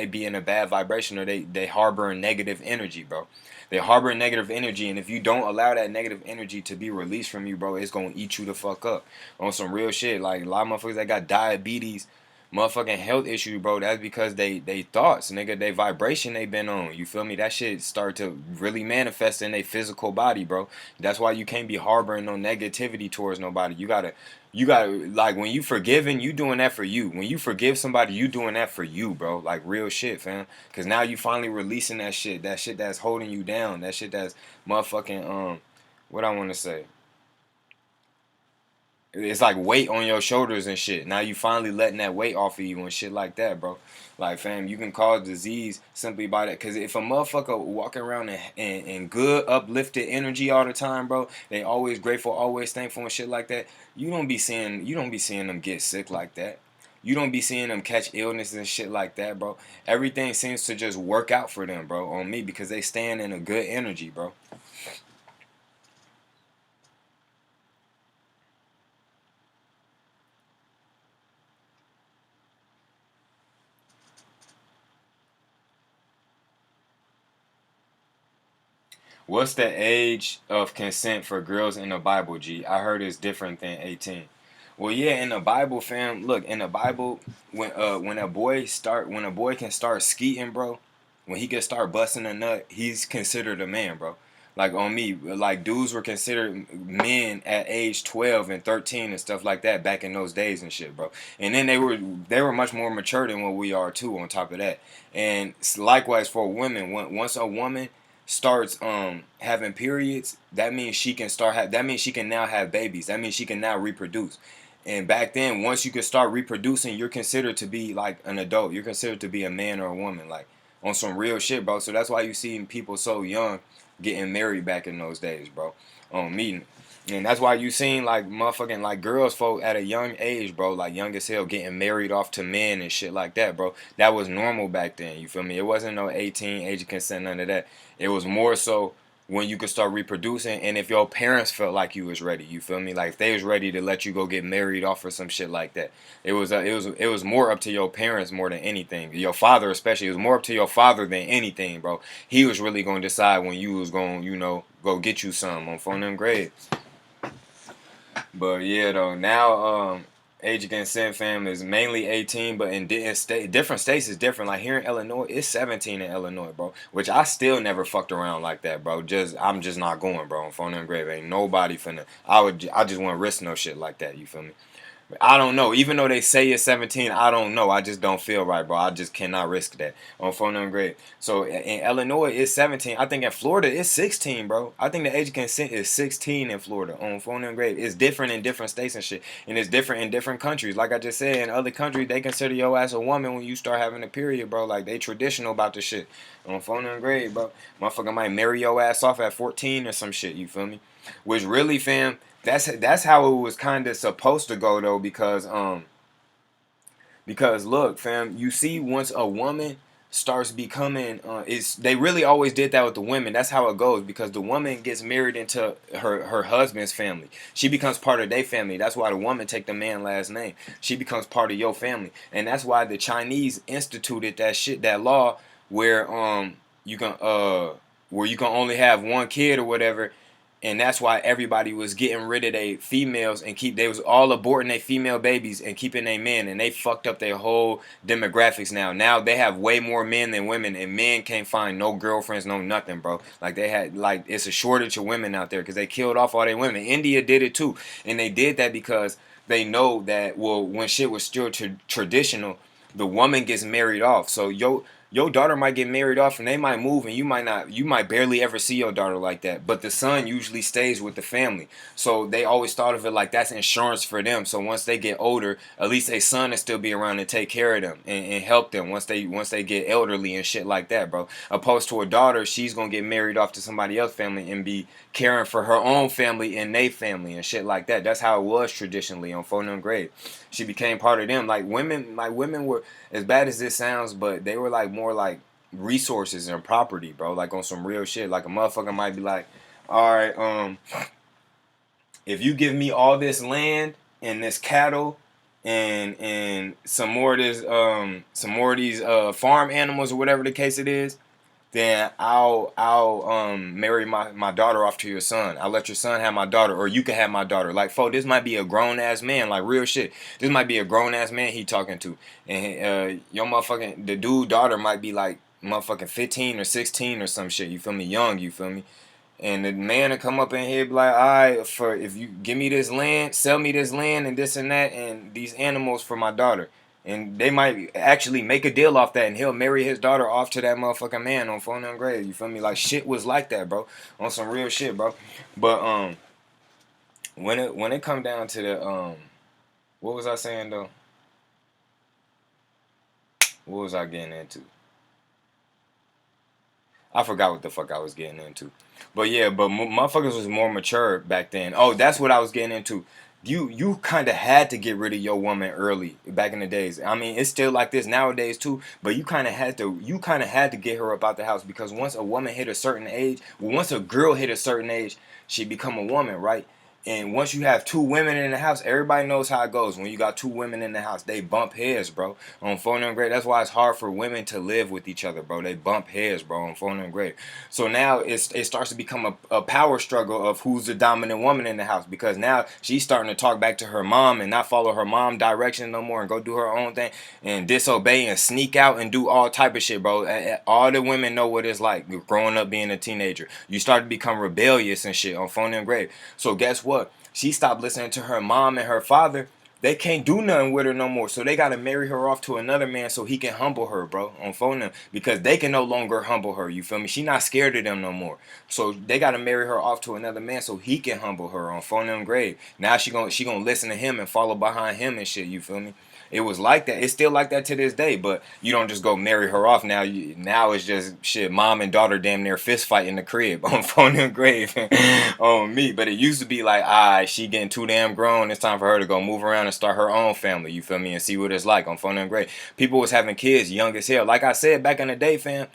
be in a bad vibration or they harbor negative energy, bro. They harbor negative energy, and if you don't allow that negative energy to be released from you, bro, it's gonna eat you the fuck up on some real shit. Like a lot of motherfuckers that got diabetes, motherfucking health issue, bro. That's because they thoughts, nigga, they vibration they been on. You feel me? That shit start to really manifest in their physical body, bro. That's why you can't be harboring no negativity towards nobody. You gotta like when you forgiving, you doing that for you. When you forgive somebody, you doing that for you, bro. Like real shit, fam. Cause now you finally releasing that shit that's holding you down, that shit that's motherfucking what I want to say. It's like weight on your shoulders and shit. Now you finally letting that weight off of you and shit like that, bro. Like, fam, you can cause disease simply by that. Because if a motherfucker walking around in good, uplifted energy all the time, bro, they always grateful, always thankful and shit like that. You don't be seeing them get sick like that. You don't be seeing them catch illnesses and shit like that, bro. Everything seems to just work out for them, bro, on me because they stand in a good energy, bro. What's the age of consent for girls in the Bible, G? I heard it's different than 18. Well, yeah, in the Bible, fam. Look, in the Bible, when a boy can start skeeting, bro, when he can start busting a nut, he's considered a man, bro. Like on me, like dudes were considered men at age 12 and 13 and stuff like that back in those days and shit, bro. And then they were much more mature than what we are too. On top of that, and likewise for women, once a woman starts having periods, that means that means she can now have babies. That means she can now reproduce. And back then, once you can start reproducing, you're considered to be like an adult. You're considered to be a man or a woman, like on some real shit, bro. So that's why you see people so young getting married back in those days, bro. On meeting. And that's why you seen like motherfucking like girls folk at a young age, bro, like young as hell getting married off to men and shit like that, bro. That was normal back then, you feel me? It wasn't no 18 age of consent, none of that. It was more so when you could start reproducing and if your parents felt like you was ready, you feel me? Like if they was ready to let you go get married off or some shit like that. It was more up to your parents more than anything. Your father especially. It was more up to your father than anything, bro. He was really gonna decide when you was gonna, go get you some on phone them grade. But yeah, though now age of consent, fam, is mainly 18, but in different states is different. Like here in Illinois, it's 17 in Illinois, bro. Which I still never fucked around like that, bro. I'm just not going, bro. On phone and grave, ain't nobody finna. I just wouldn't risk no shit like that. You feel me? I don't know. Even though they say it's 17, I don't know. I just don't feel right, bro. I just cannot risk that on phone and grade. So in Illinois, it's 17. I think in Florida, it's 16, bro. I think the age of consent is 16 in Florida on phone and grade. It's different in different states and shit. And it's different in different countries. Like I just said, in other countries, they consider your ass a woman when you start having a period, bro. Like they traditional about the shit on phone and grade, bro. Motherfucker might marry your ass off at 14 or some shit. You feel me? Which really, fam, that's how it was kind of supposed to go though, because look, fam, you see once a woman starts becoming is they really always did that with the women. That's how it goes because the woman gets married into her husband's family. She becomes part of their family. That's why the woman take the man last name. She becomes part of your family, and that's why the Chinese instituted that law where you can where you can only have one kid or whatever, and that's why everybody was getting rid of their females and they was all aborting their female babies and keeping their men, and they fucked up their whole demographics. Now they have way more men than women, and men can't find no girlfriends, no nothing, bro. Like they had, like, it's a shortage of women out there because they killed off all their women. India did it too, and they did that because they know that, well, when shit was still traditional, the woman gets married off. So your daughter might get married off and they might move and you might barely ever see your daughter like that. But the son usually stays with the family. So they always thought of it like that's insurance for them. So once they get older, at least a son will still be around and take care of them and help them once they get elderly and shit like that, bro. Opposed to a daughter, she's gonna get married off to somebody else's family and be caring for her own family and they family and shit like that. That's how it was traditionally on phone and grade. She became part of them. Like women were, as bad as this sounds, but they were like more like resources and property, bro. Like on some real shit. Like a motherfucker might be like, all right, if you give me all this land and this cattle and some more of these farm animals or whatever the case it is, then I'll marry my daughter off to your son. I'll let your son have my daughter, or you can have my daughter. Like, folk, this might be a grown ass man, like real shit. This might be a grown ass man he talking to, and your motherfucking the dude daughter might be like motherfucking 15 or 16 or some shit. You feel me? Young, you feel me? And the man will come up in here be like, all right, for if you give me this land, sell me this land and this and that and these animals for my daughter. And they might actually make a deal off that and he'll marry his daughter off to that motherfucking man on phone and grade. You feel me? Like shit was like that, bro. On some real shit, bro. But when it come down to the what was I saying though? What was I getting into? I forgot what the fuck I was getting into. But yeah, but motherfuckers was more mature back then. Oh, that's what I was getting into. You kind of had to get rid of your woman early back in the days. I mean, it's still like this nowadays too, but you kind of had to get her up out the house because once a woman hit a certain age, well, once a girl hit a certain age, she become a woman, right? And once you have two women in the house, everybody knows how it goes. When you got two women in the house, they bump heads, bro. On phone and grade, that's why it's hard for women to live with each other, bro. They bump heads, bro, on phone and grade. So now it starts to become a power struggle of who's the dominant woman in the house because now she's starting to talk back to her mom and not follow her mom direction no more and go do her own thing and disobey and sneak out and do all type of shit, bro. All the women know what it's like growing up being a teenager. You start to become rebellious and shit on phone and grade. So guess what? She stopped listening to her mom and her father. They can't do nothing with her no more. So they got to marry her off to another man so he can humble her, bro, on phone them. Because they can no longer humble her, you feel me? She not scared of them no more. So they got to marry her off to another man so he can humble her on phone them grave. Now she gonna listen to him and follow behind him and shit, you feel me? It was like that. It's still like that to this day, but you don't just go marry her off now. Now it's just shit. Mom and daughter damn near fist fight in the crib on phone and grave on me. But it used to be like, she getting too damn grown. It's time for her to go move around and start her own family. You feel me? And see what it's like on phone and grave. People was having kids young as hell. Like I said back in the day, fam.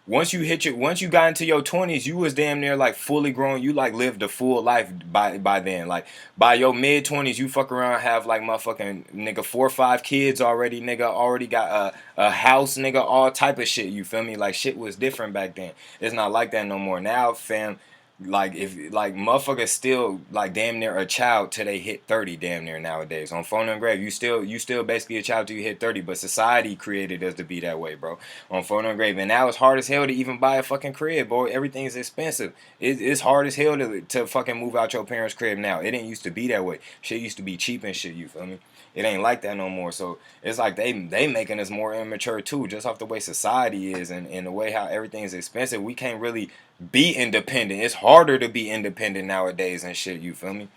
Once you got into your 20s, you was damn near like fully grown. You like lived a full life by then. Like by your mid 20s, you fuck around have like motherfucking nigga 4 or 5 kids already. Nigga already got a house. Nigga all type of shit. You feel me? Like shit was different back then. It's not like that no more. Now, fam. Like if like motherfuckers still like damn near a child till they hit 30 damn near nowadays. On phone and grave, you still basically a child till you hit 30, but society created us to be that way, bro. On phone and grave. And now it's hard as hell to even buy a fucking crib, boy. Everything's expensive. It's hard as hell to fucking move out your parents' crib now. It didn't used to be that way. Shit used to be cheap and shit, you feel me? It ain't like that no more. So it's like they making us more immature too, just off the way society is and the way how everything is expensive. We can't really be independent. It's harder to be independent nowadays and shit, you feel me?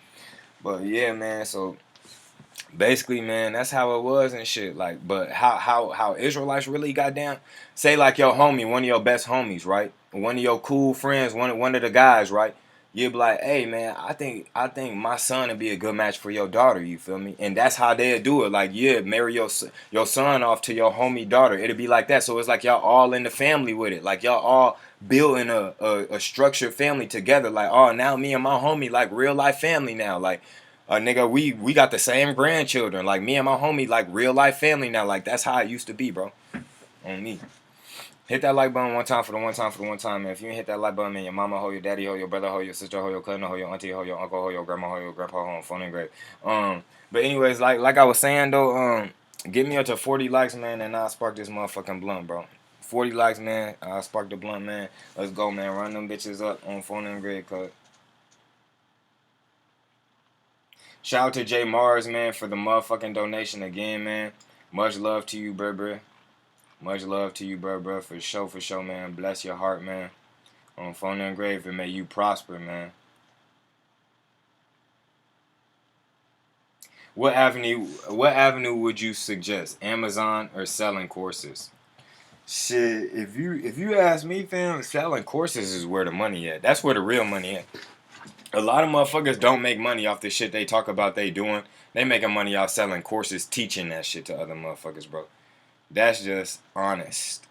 But yeah, man, so basically, man, that's how it was and shit. Like, but how Israelites really got down? Say like your homie, one of your best homies, right? One of your cool friends, one of the guys, right? You'd be like, hey man, I think my son would be a good match for your daughter. You feel me? And that's how they'd do it. Like, yeah, marry your son off to your homie daughter. It'd be like that. So it's like y'all all in the family with it. Like y'all all building a structured family together. Like, oh, now me and my homie like real life family now. Like, nigga, we got the same grandchildren. Like me and my homie like real life family now. Like that's how it used to be, bro. On me. Hit that like button one time for the one time for the one time, man. If you ain't hit that like button, man, your mama hold your daddy hold your brother hold your sister hold your cousin hold your auntie hold your uncle hold your grandma hold your grandpa hold phone and grave. But anyways, like I was saying though, get me up to 40 likes, man, and I'll spark this motherfucking blunt, bro. 40 likes, man. I'll spark the blunt, man. Let's go, man. Run them bitches up on phone and grave, cuz. Shout out to Jay Mars, man, for the motherfucking donation again, man. Much love to you, bruh. Much love to you, bro, for sure, man. Bless your heart, man. On phone and grave, and may you prosper, man. What avenue would you suggest? Amazon or selling courses? Shit, if you ask me, fam, selling courses is where the money at. That's where the real money at. A lot of motherfuckers don't make money off the shit they talk about they doing. They making money off selling courses, teaching that shit to other motherfuckers, bro. That's just honest.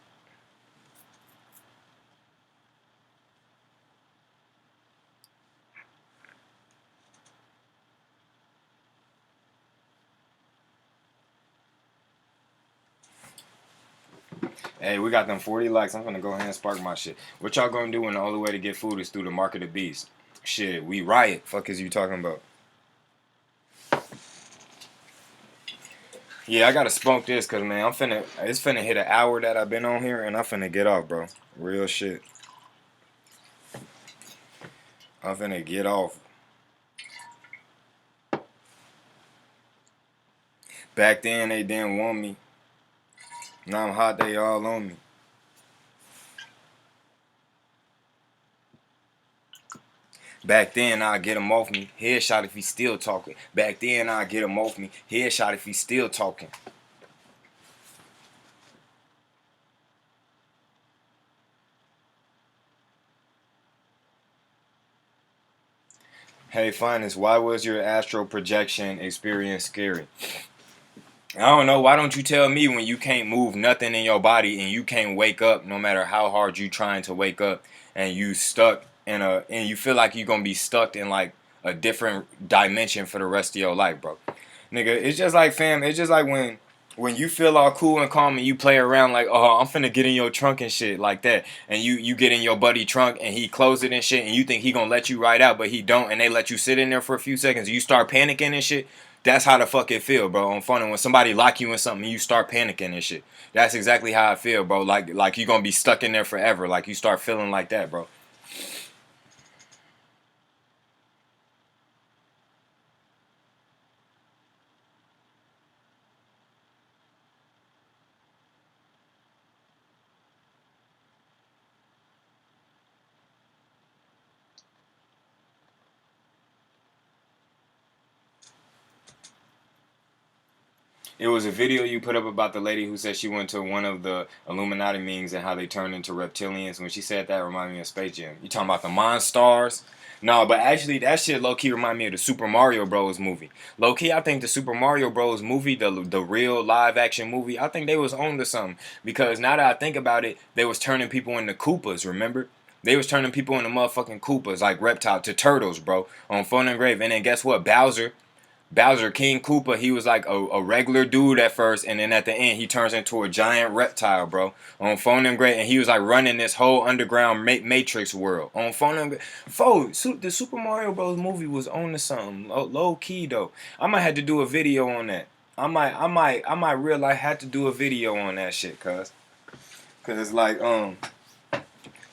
Hey, we got them 40 likes. I'm gonna go ahead and spark my shit. What y'all gonna do when the only way to get food is through the market of beast? Shit, we riot. Fuck is you talking about? Yeah, I gotta smoke this cause man, it's finna hit an hour that I've been on here and I'm finna get off, bro. Real shit. I'm finna get off. Back then they didn't want me. Now I'm hot, they all on me. Back then I get him off me. Headshot if he's still talking. Back then I get him off me. Headshot if he's still talking. Hey, Finest, why was your astral projection experience scary? I don't know. Why don't you tell me when you can't move nothing in your body and you can't wake up no matter how hard you trying to wake up and you stuck and you feel like you're gonna be stuck in like a different dimension for the rest of your life, bro. Nigga, it's just like fam, it's just like when you feel all cool and calm and you play around like, oh, I'm finna get in your trunk and shit like that, and you get in your buddy trunk and he close it and shit, and you think he gonna let you ride out, but he don't, and they let you sit in there for a few seconds, and you start panicking and shit. That's how the fuck it feel, bro. On phone, and when somebody lock you in something, and you start panicking and shit. That's exactly how I feel, bro. Like you gonna be stuck in there forever. Like you start feeling like that, bro. It was a video you put up about the lady who said she went to one of the Illuminati meetings and how they turned into reptilians. When she said that, it reminded me of Space Jam. You talking about the Monstars? No, but actually, that shit low key remind me of the Super Mario Bros. Movie. Low key, I think the Super Mario Bros. Movie, the real live action movie, I think they was on to something because now that I think about it, they was turning people into Koopas. Remember? They was turning people into motherfucking Koopas, like reptile to turtles, bro, on Phone and Grave. And then guess what? Bowser, King Koopa, he was like a regular dude at first, and then at the end, he turns into a giant reptile, bro. On Phone and Great, and he was like running this whole underground Matrix world. On Phone and Great. The Super Mario Bros. Movie was on to something. Low key, though. I might have to do a video on that. I might realize I had to do a video on that shit, cause like,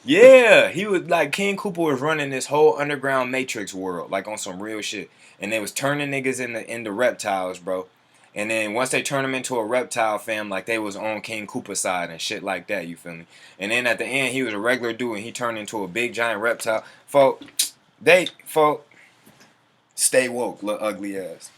yeah, he was like King Cooper was running this whole underground Matrix world, like on some real shit, and they was turning niggas into reptiles, bro. And then once they turned him into a reptile, fam, like they was on King Cooper's side and shit like that. You feel me? And then at the end, he was a regular dude, and he turned into a big giant reptile. Folk, stay woke, little ugly ass.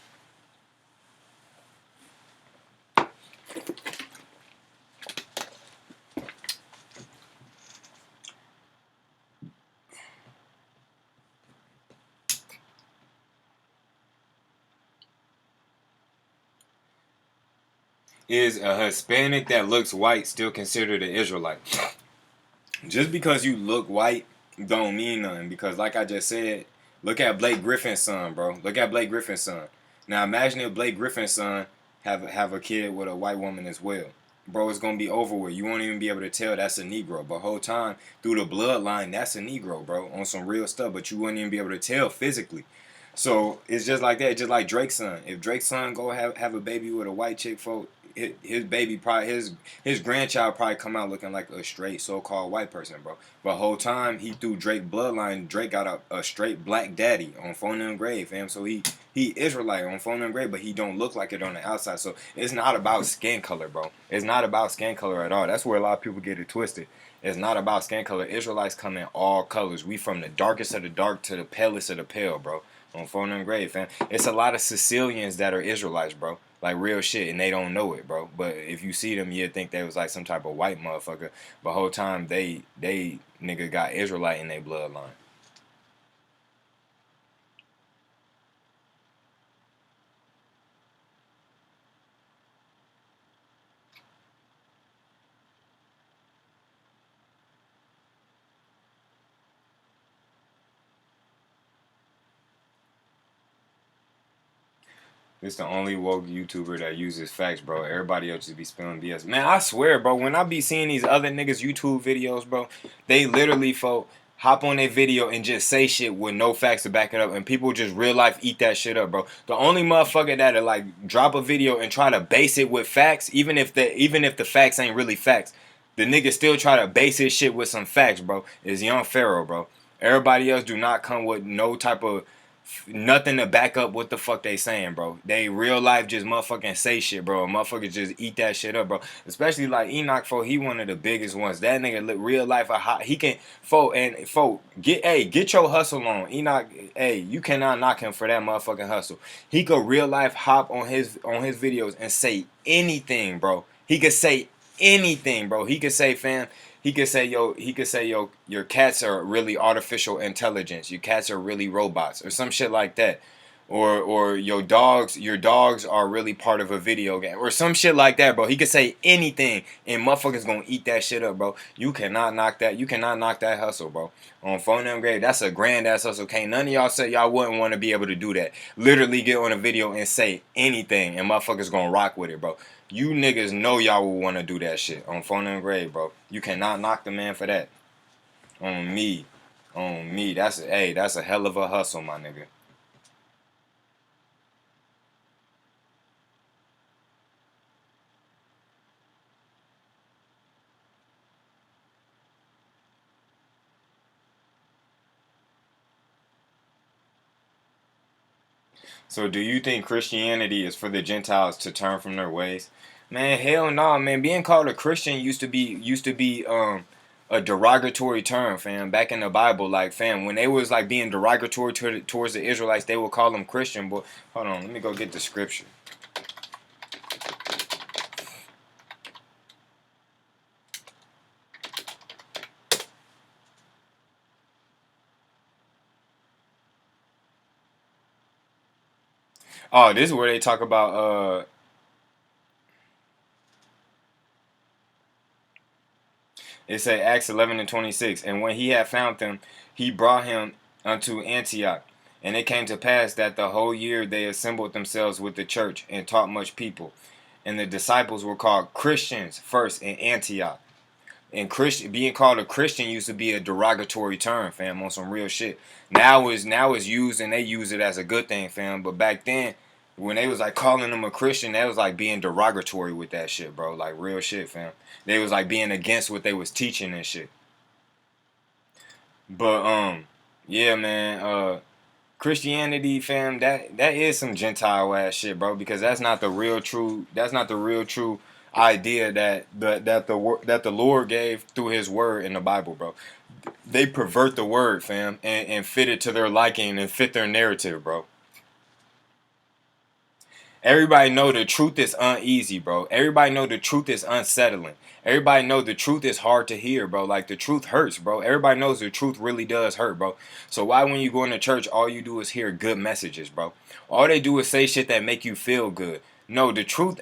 Is a Hispanic that looks white still considered an Israelite? Just because you look white don't mean nothing. Because like I just said, look at Blake Griffin's son, bro. Look at Blake Griffin's son. Now imagine if Blake Griffin's son have a kid with a white woman as well. Bro, it's gonna be over with. You won't even be able to tell that's a Negro. But whole time through the bloodline, that's a Negro, bro, on some real stuff. But you wouldn't even be able to tell physically. So it's just like that. Just like Drake's son. If Drake's son go have a baby with a white chick, folk, his baby probably his grandchild probably come out looking like a straight so-called white person, bro. But whole time he through Drake bloodline, Drake got a straight black daddy on phone and grave, fam. So he Israelite on phone and grave, but he don't look like it on the outside. So it's not about skin color, bro. It's not about skin color at all. That's where a lot of people get it twisted. It's not about skin color. Israelites come in all colors. We from the darkest of the dark to the palest of the pale, bro. On phone and grave, fam. It's a lot of Sicilians that are Israelites, bro. Like real shit, and they don't know it, bro. But if you see them, you'd think they was like some type of white motherfucker. But whole time they nigga got Israelite in their bloodline. This the only woke YouTuber that uses facts, bro. Everybody else just be spilling BS. Man, I swear, bro, when I be seeing these other niggas YouTube videos, bro, they literally, folk, hop on their video and just say shit with no facts to back it up, and people just real life eat that shit up, bro. The only motherfucker that'll like drop a video and try to base it with facts, even if the facts ain't really facts, the nigga still try to base his shit with some facts, bro, is Young Pharaoh, bro. Everybody else do not come with no type of nothing to back up what the fuck they saying, bro. They real life just motherfucking say shit, bro. Motherfuckers just eat that shit up, bro. Especially like Enoch, fo, he one of the biggest ones. That nigga look real life a hot. He can, get your hustle on. Enoch, you cannot knock him for that motherfucking hustle. He could real life hop on his videos and say anything, bro. He could say anything, bro. He could say, fam, yo, your cats are really artificial intelligence. Your cats are really robots or some shit like that. Or your dogs are really part of a video game or some shit like that, bro. He could say anything and motherfuckers gonna eat that shit up, bro. You cannot knock that. You cannot knock that hustle, bro. On phone and grade, that's a grand ass hustle. Can't none of y'all say y'all wouldn't want to be able to do that. Literally get on a video and say anything and motherfuckers gonna rock with it, bro. You niggas know y'all will want to do that shit on phone and grade, bro. You cannot knock the man for that. On me. On me. That's a hell of a hustle, my nigga. So do you think Christianity is for the Gentiles to turn from their ways? Man, hell no, man. Being called a Christian used to be a derogatory term, fam. Back in the Bible, like fam, when they was like being derogatory towards the Israelites, they would call them Christian. But hold on, let me go get the scripture. Oh, this is where they talk about it say Acts 11:26, and when he had found them, he brought him unto Antioch. And it came to pass that the whole year they assembled themselves with the church and taught much people. And the disciples were called Christians first in Antioch. And Christian, being called a Christian used to be a derogatory term, fam, on some real shit. Now is used and they use it as a good thing, fam. But back then, when they was like calling them a Christian, that was like being derogatory with that shit, bro. Like real shit, fam. They was like being against what they was teaching and shit. But yeah, man. Christianity, fam, that is some Gentile ass shit, bro. Because that's not the real true. That's not the real true idea that the Lord gave through His word in the Bible, bro. They pervert the word, fam, and fit it to their liking and fit their narrative, bro. Everybody know the truth is uneasy, bro. Everybody know the truth is unsettling. Everybody know the truth is hard to hear, bro. Like the truth hurts, bro. Everybody knows the truth really does hurt, bro. So why when you go into church, all you do is hear good messages, bro? All they do is say shit that make you feel good. No, the truth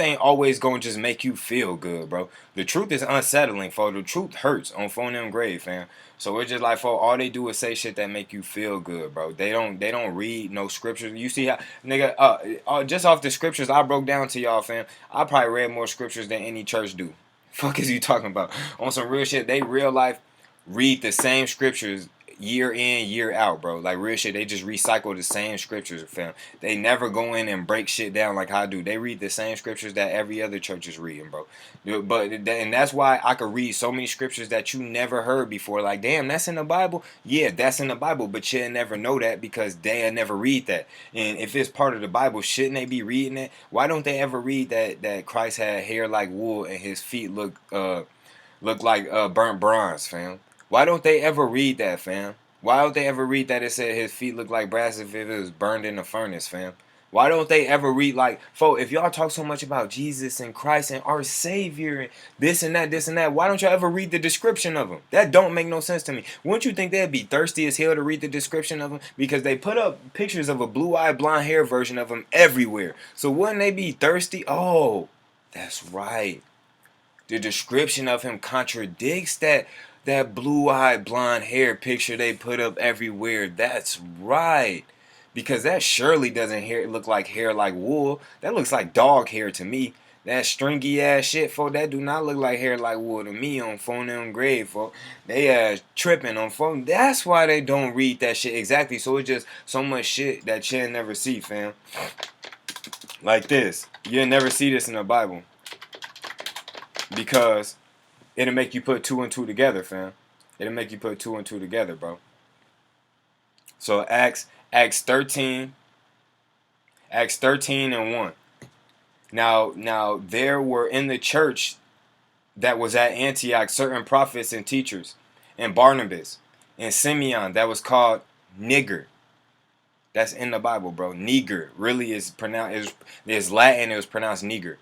ain't always gonna just make you feel good, bro. The truth is unsettling, for the truth hurts on phone them grave, fam. So it's just like, for all they do is say shit that make you feel good, bro. They don't read no scriptures. You see how nigga just off the scriptures I broke down to y'all, fam. I probably read more scriptures than any church do. Fuck is you talking about? On some real shit, they real life read the same scriptures year in, year out, bro. Like real shit. They just recycle the same scriptures, fam. They never go in and break shit down like I do. They read the same scriptures that every other church is reading, bro. But and that's why I could read so many scriptures that you never heard before. Like, damn, that's in the Bible. Yeah, that's in the Bible, but you'll never know that because they'll never read that. And if it's part of the Bible, shouldn't they be reading it? Why don't they ever read that Christ had hair like wool and his feet look like burnt bronze, fam? Why don't they ever read that, fam? Why don't they ever read that it said his feet look like brass if it was burned in the furnace, fam? Why don't they ever read like, folks, if y'all talk so much about Jesus and Christ and our Savior and this and that, why don't y'all ever read the description of him? That don't make no sense to me. Wouldn't you think they'd be thirsty as hell to read the description of him? Because they put up pictures of a blue-eyed, blonde hair version of him everywhere. So wouldn't they be thirsty? Oh, that's right. The description of him contradicts that blue-eyed blonde hair picture they put up everywhere. That's right. Because that surely doesn't look like hair like wool. That looks like dog hair to me. That stringy ass shit, folk, that do not look like hair like wool to me on phone them grave, folk. They tripping on phone. That's why they don't read that shit exactly. So it's just so much shit that you'll never see, fam. Like this. You'll never see this in the Bible. Because it'll make you put two and two together, fam. It'll make you put two and two together, bro. So Acts 13 and 1. Now there were in the church that was at Antioch certain prophets and teachers, and Barnabas and Simeon that was called Nigger. That's in the Bible, bro. Niger really is pronounced is Latin. It was pronounced Niger.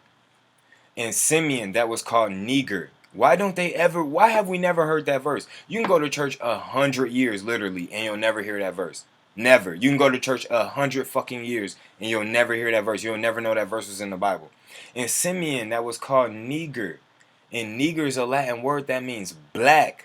And Simeon that was called Niger. Why have we never heard that verse? You can go to church 100 years, literally, and you'll never hear that verse. Never. You can go to church 100 fucking years, and you'll never hear that verse. You'll never know that verse was in the Bible. And Simeon, that was called Niger. And Niger is a Latin word that means black.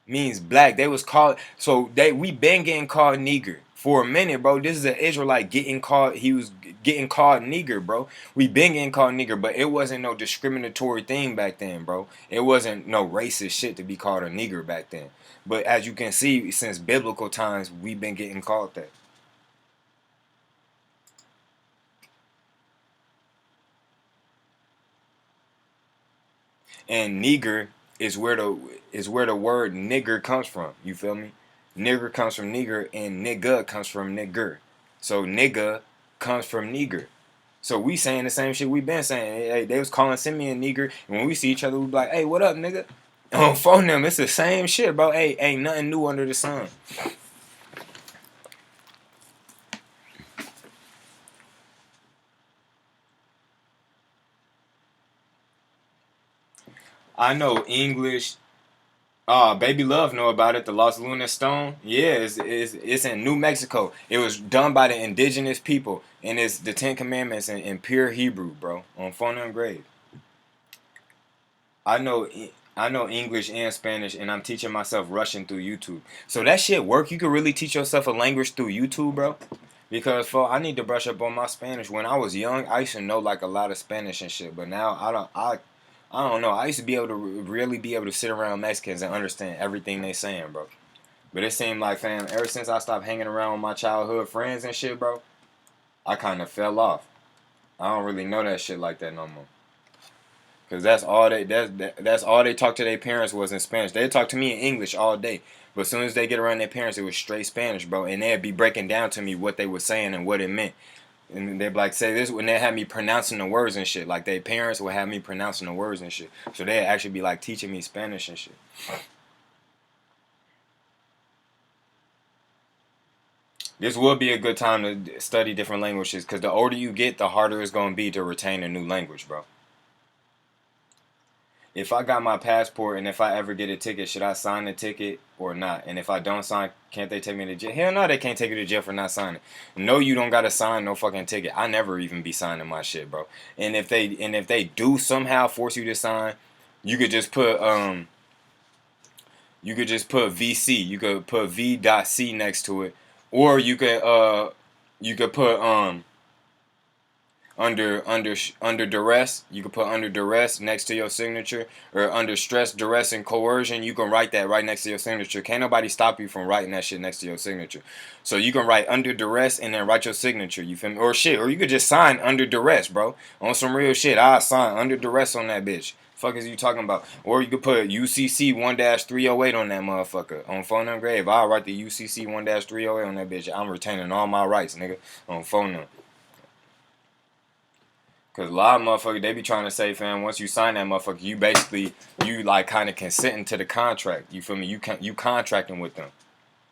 Means black. They was called, we been getting called Niger. For a minute, bro, this is an Israelite getting called, he was getting called nigger, bro. We been getting called nigger, but it wasn't no discriminatory thing back then, bro. It wasn't no racist shit to be called a nigger back then. But as you can see, since biblical times, we've been getting called that. And nigger is where the word nigger comes from. You feel me? Nigger comes from nigger, and nigga comes from nigger. So nigga comes from nigger. So we saying the same shit we been saying. Hey, they was calling Simeon nigger, and when we see each other, we be like, "Hey, what up, nigga?" On phone them, it's the same shit, bro. Hey, ain't nothing new under the sun. I know English. Baby Love know about it. The Lost Lunar Stone. Yeah, it's in New Mexico. It was done by the indigenous people, and it's the Ten Commandments in pure Hebrew, bro. On phone and grave. I know I know English and Spanish, and I'm teaching myself Russian through YouTube. So that shit work. You can really teach yourself a language through YouTube, bro. Because I need to brush up on my Spanish. When I was young, I used to know like a lot of Spanish and shit, but now I don't know. I used to be able to really be able to sit around Mexicans and understand everything they saying, bro. But it seemed like, fam, ever since I stopped hanging around with my childhood friends and shit, bro, I kind of fell off. I don't really know that shit like that no more. Cause that's all they talk to their parents was in Spanish. They talk to me in English all day, but as soon as they get around their parents, it was straight Spanish, bro. And they'd be breaking down to me what they were saying and what it meant. And they'd be like, say this when they had me pronouncing the words and shit. Like their parents would have me pronouncing the words and shit. So they'd actually be like teaching me Spanish and shit. This would be a good time to study different languages, because the older you get, the harder it's gonna be to retain a new language, bro. If I got my passport and if I ever get a ticket, should I sign the ticket or not? And if I don't sign, can't they take me to jail? Hell no, they can't take you to jail for not signing. No, you don't gotta sign no fucking ticket. I never even be signing my shit, bro. And if they do somehow force you to sign, you could just put VC. You could put V.C next to it, or you could put under duress. You can put under duress next to your signature, or under stress, duress, and coercion. You can write that right next to your signature. Can't nobody stop you from writing that shit next to your signature. So you can write under duress and then write your signature. You feel me? Or shit, or you could just sign under duress, bro. On some real shit, I sign under duress on that bitch. Fuck is you talking about? Or you could put UCC 1-308 on that motherfucker. On phone and grave, I'll write the UCC 1-308 on that bitch. I'm retaining all my rights, nigga. On phone them. Cause a lot of motherfuckers, they be trying to say, fam, once you sign that motherfucker, you basically, you like kind of consenting to the contract. You feel me? You contracting with them.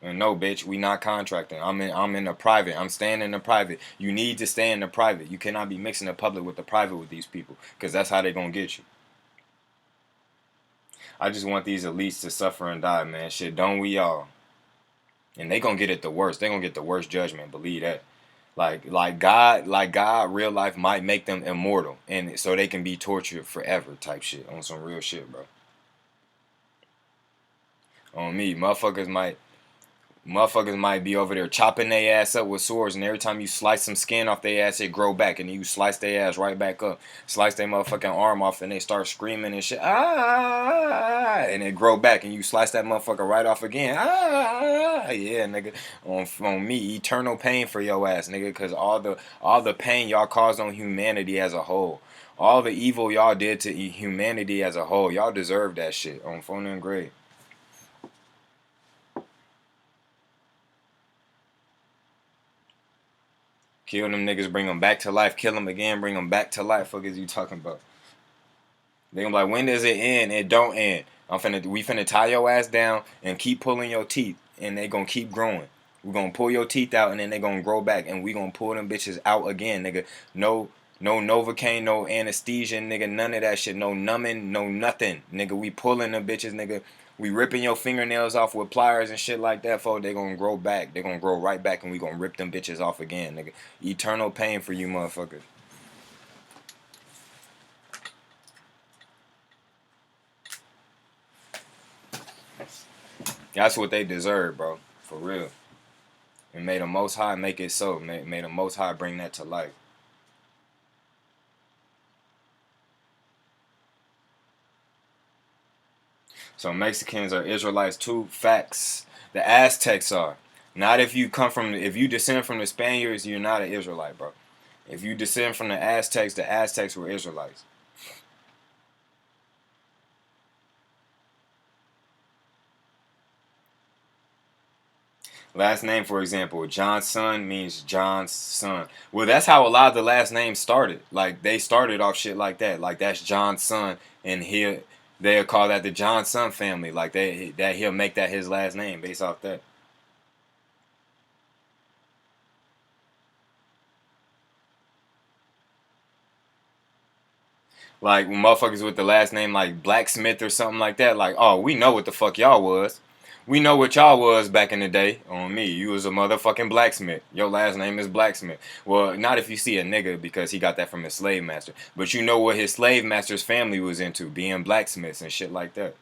And no, bitch, we not contracting. I'm in the private. I'm staying in the private. You need to stay in the private. You cannot be mixing the public with the private with these people, cause that's how they gonna get you. I just want these elites to suffer and die, man. Shit, don't we all? And they gonna get it the worst. They gonna get the worst judgment. Believe that. Like God, real life might make them immortal, and so they can be tortured forever, type shit. On some real shit, bro. On me, motherfuckers might be over there chopping their ass up with swords, and every time you slice some skin off their ass, it grow back, and then you slice their ass right back up, slice their motherfucking arm off, and they start screaming and shit, and it grow back, and you slice that motherfucker right off again, yeah, nigga, on me, eternal pain for your ass, nigga, cause all the pain y'all caused on humanity as a whole, all the evil y'all did to humanity as a whole, y'all deserve that shit on phone and grade. Kill them niggas, bring them back to life. Kill them again, bring them back to life. Fuck is you talking about? They gonna be like, when does it end? It don't end. We finna tie your ass down and keep pulling your teeth, and they gonna keep growing. We gonna pull your teeth out, and then they gonna grow back, and we gonna pull them bitches out again, nigga. No Novocaine, no anesthesia, nigga. None of that shit. No numbing, no nothing, nigga. We pulling them bitches, nigga. We ripping your fingernails off with pliers and shit like that, folks. They gonna grow back. They gonna grow right back, and we gonna rip them bitches off again, nigga. Eternal pain for you motherfuckers. That's what they deserve, bro. For real. And may the Most High make it so. May the Most High bring that to life. So Mexicans are Israelites too. Facts. The Aztecs are. Not if you descend from the Spaniards, you're not an Israelite, bro. If you descend from the Aztecs were Israelites. Last name, for example, Johnson means John's son. Well, that's how a lot of the last names started. Like, they started off shit like that. Like, that's John's son, and they'll call that the Johnson family. Like, he'll make that his last name based off that. Like, motherfuckers with the last name like Blacksmith or something like that. Like, oh, we know what the fuck y'all was. We know what y'all was back in the day. On me, you was a motherfucking blacksmith. Your last name is Blacksmith. Well, not if you see a nigga, because he got that from his slave master. But you know what his slave master's family was into, being blacksmiths and shit like that.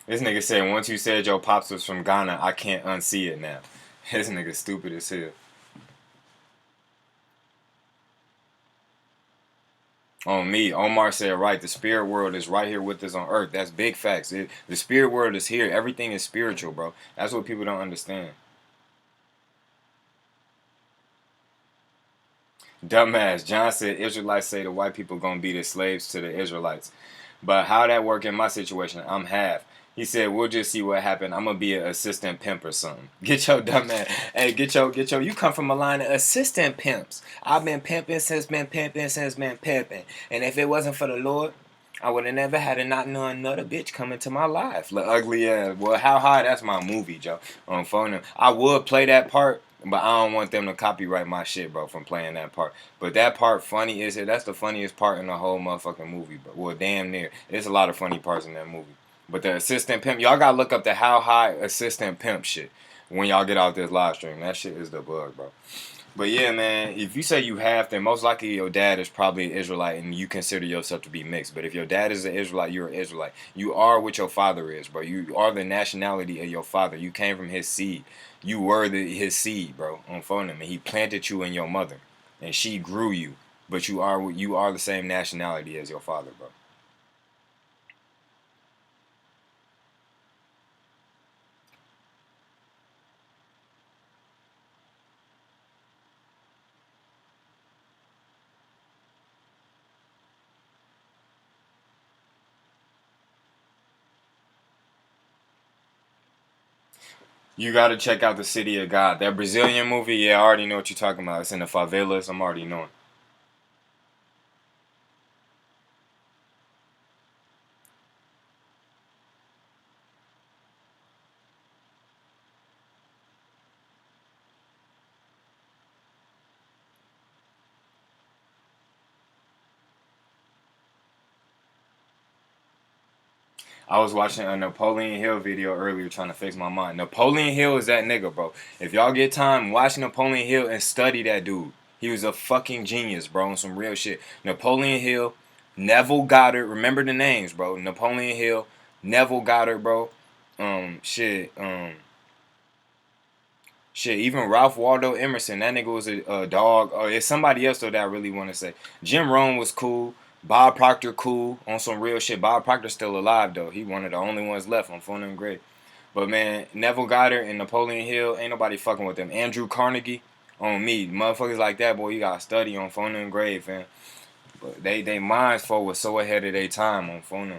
This nigga said, once you said your pops was from Ghana, I can't unsee it now. This nigga stupid as hell. On me, Omar said right. The spirit world is right here with us on earth. That's big facts. The spirit world is here. Everything is spiritual, bro. That's what people don't understand. Dumbass. John said Israelites say the white people gonna be the slaves to the Israelites. But how that work in my situation? I'm half. He said, we'll just see what happened. I'm gonna be an assistant pimp or something. Get your dumb ass. Hey, get your. You come from a line of assistant pimps. I've been pimping since been pimping since been pimping. And if it wasn't for the Lord, I would have never had a not know another bitch come into my life. Look ugly ass. Well, how high? That's my movie, Joe. On phone. I would play that part, but I don't want them to copyright my shit, bro, from playing that part. But that part, funny is it? That's the funniest part in the whole motherfucking movie, bro. Well, damn near. There's a lot of funny parts in that movie. But the assistant pimp, y'all gotta look up the how high assistant pimp shit when y'all get out this live stream. That shit is the bug, bro. But yeah, man, if you say you have, then most likely your dad is probably an Israelite and you consider yourself to be mixed. But if your dad is an Israelite, you're an Israelite. You are what your father is, bro. You are the nationality of your father. You came from his seed. You were his seed, bro, on phone him. And he planted you in your mother. And she grew you. But you are the same nationality as your father, bro. You gotta check out the City of God. That Brazilian movie, yeah, I already know what you're talking about. It's in the favelas. I'm already knowing. I was watching a Napoleon Hill video earlier trying to fix my mind. Napoleon Hill is that nigga, bro. If y'all get time, watch Napoleon Hill and study that dude. He was a fucking genius, bro, on some real shit. Napoleon Hill, Neville Goddard, remember the names, bro. Napoleon Hill, Neville Goddard, bro. Shit, shit, even Ralph Waldo Emerson, that nigga was a dog. Or it's somebody else though that I really want to say. Jim Rome was cool. Bob Proctor cool on some real shit. Bob Proctor's still alive though. He one of the only ones left on Phone and Grave. But man, Neville Goddard and Napoleon Hill, ain't nobody fucking with them. Andrew Carnegie on me. Motherfuckers like that, boy, you gotta study on Phone and Grave, man. But they minds for was so ahead of their time on Phone.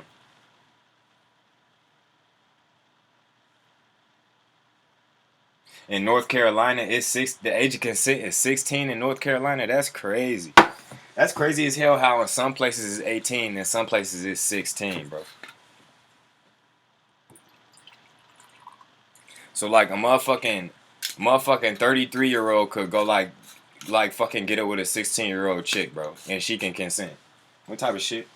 In North Carolina, it's six. The age of consent is 16 in North Carolina. That's crazy. That's crazy as hell. How in some places it's 18 and some places it's 16, bro. So like a motherfucking 33-year-old could go like fucking get it with a 16-year-old chick, bro, and she can consent. What type of shit?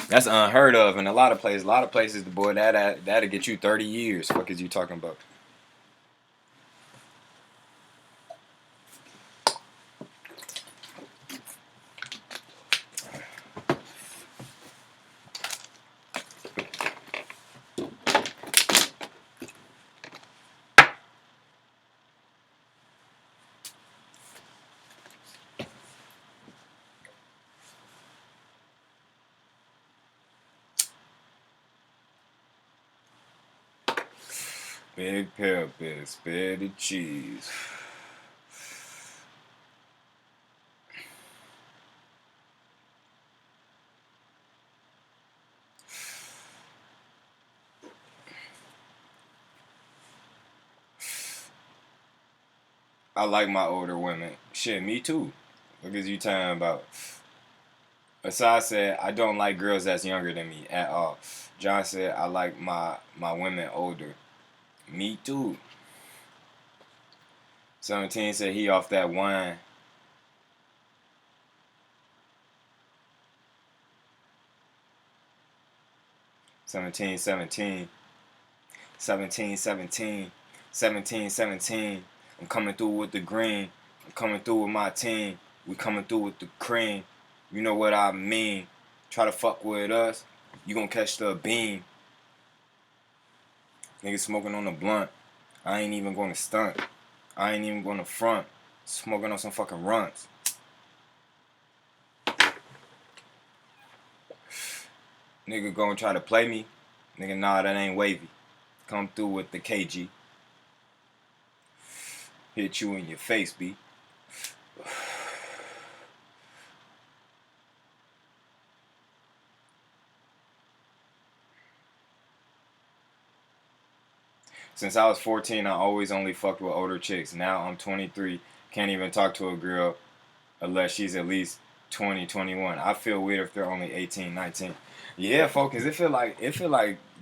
That's unheard of in a lot of places. A lot of places, the boy that'll get you 30 years. Fuck is you talking about? Big pepper, spare the cheese. I like my older women. Shit, me too. What is you talking about? Asad said, I don't like girls that's younger than me at all. John said, I like my women older. Me too. 17 said he off that wine. 17, 17. 17, 17. 17, 17. I'm coming through with the green. I'm coming through with my team. We coming through with the cream. You know what I mean. Try to fuck with us, you gonna catch the beam. Niggas smoking on the blunt. I ain't even gonna stunt. I ain't even gonna front. Smoking on some fucking runs. Nigga gonna try to play me. Nigga, nah, that ain't wavy. Come through with the KG. Hit you in your face, B. Since I was 14, I always only fucked with older chicks. Now I'm 23. Can't even talk to a girl unless she's at least 20, 21. I feel weird if they're only 18, 19. Yeah, focus. It feel like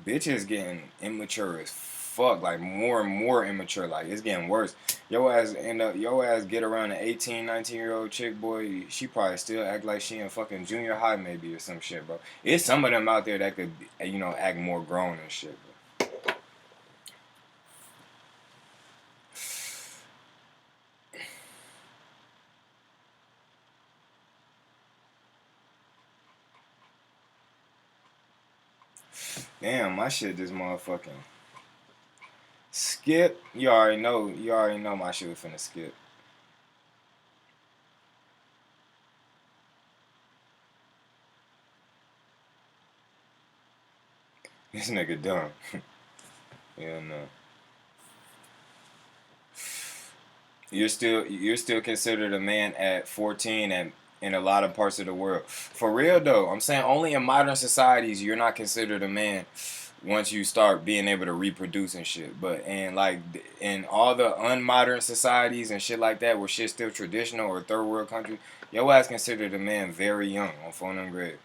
bitches getting immature as fuck, like more and more immature. Like it's getting worse. Your ass get around an 18, 19-year-old chick, boy, she probably still act like she in fucking junior high maybe or some shit, bro. It's some of them out there that could, act more grown and shit, bro. Damn, my shit just motherfucking skip. You already know. You already know my shit was finna skip. This nigga dumb. Yeah, no. You're still considered a man at 14 and in a lot of parts of the world. For real though, I'm saying only in modern societies you're not considered a man once you start being able to reproduce and shit. But in like in all the unmodern societies and shit like that where shit's still traditional or third world country, your ass considered a man very young on phone and grade.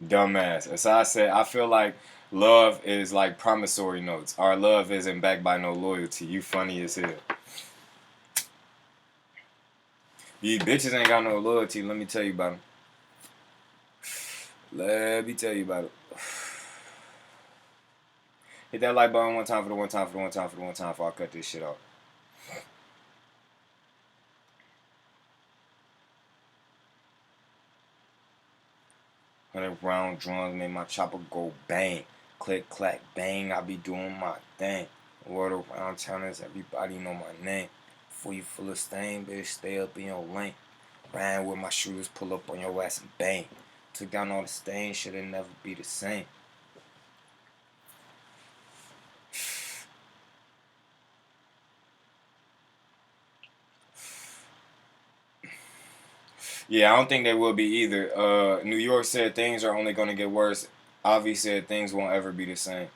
Dumbass. As I said, I feel like love is like promissory notes. Our love isn't backed by no loyalty. You funny as hell. These bitches ain't got no loyalty. Let me tell you about them. Let me tell you about it. Hit that like button one time for the one time for the one time for the one time before I cut this shit off. 100 round drums make my chopper go bang. Click, clack, bang. I be doing my thing. Word around town is everybody know my name. Before you full of stain, bitch, stay up in your lane. Ran with my shooters, pull up on your ass and bang. Took down all the stains, should've never be the same. Yeah, I don't think they will be either. New York said things are only gonna get worse. Avi said things won't ever be the same.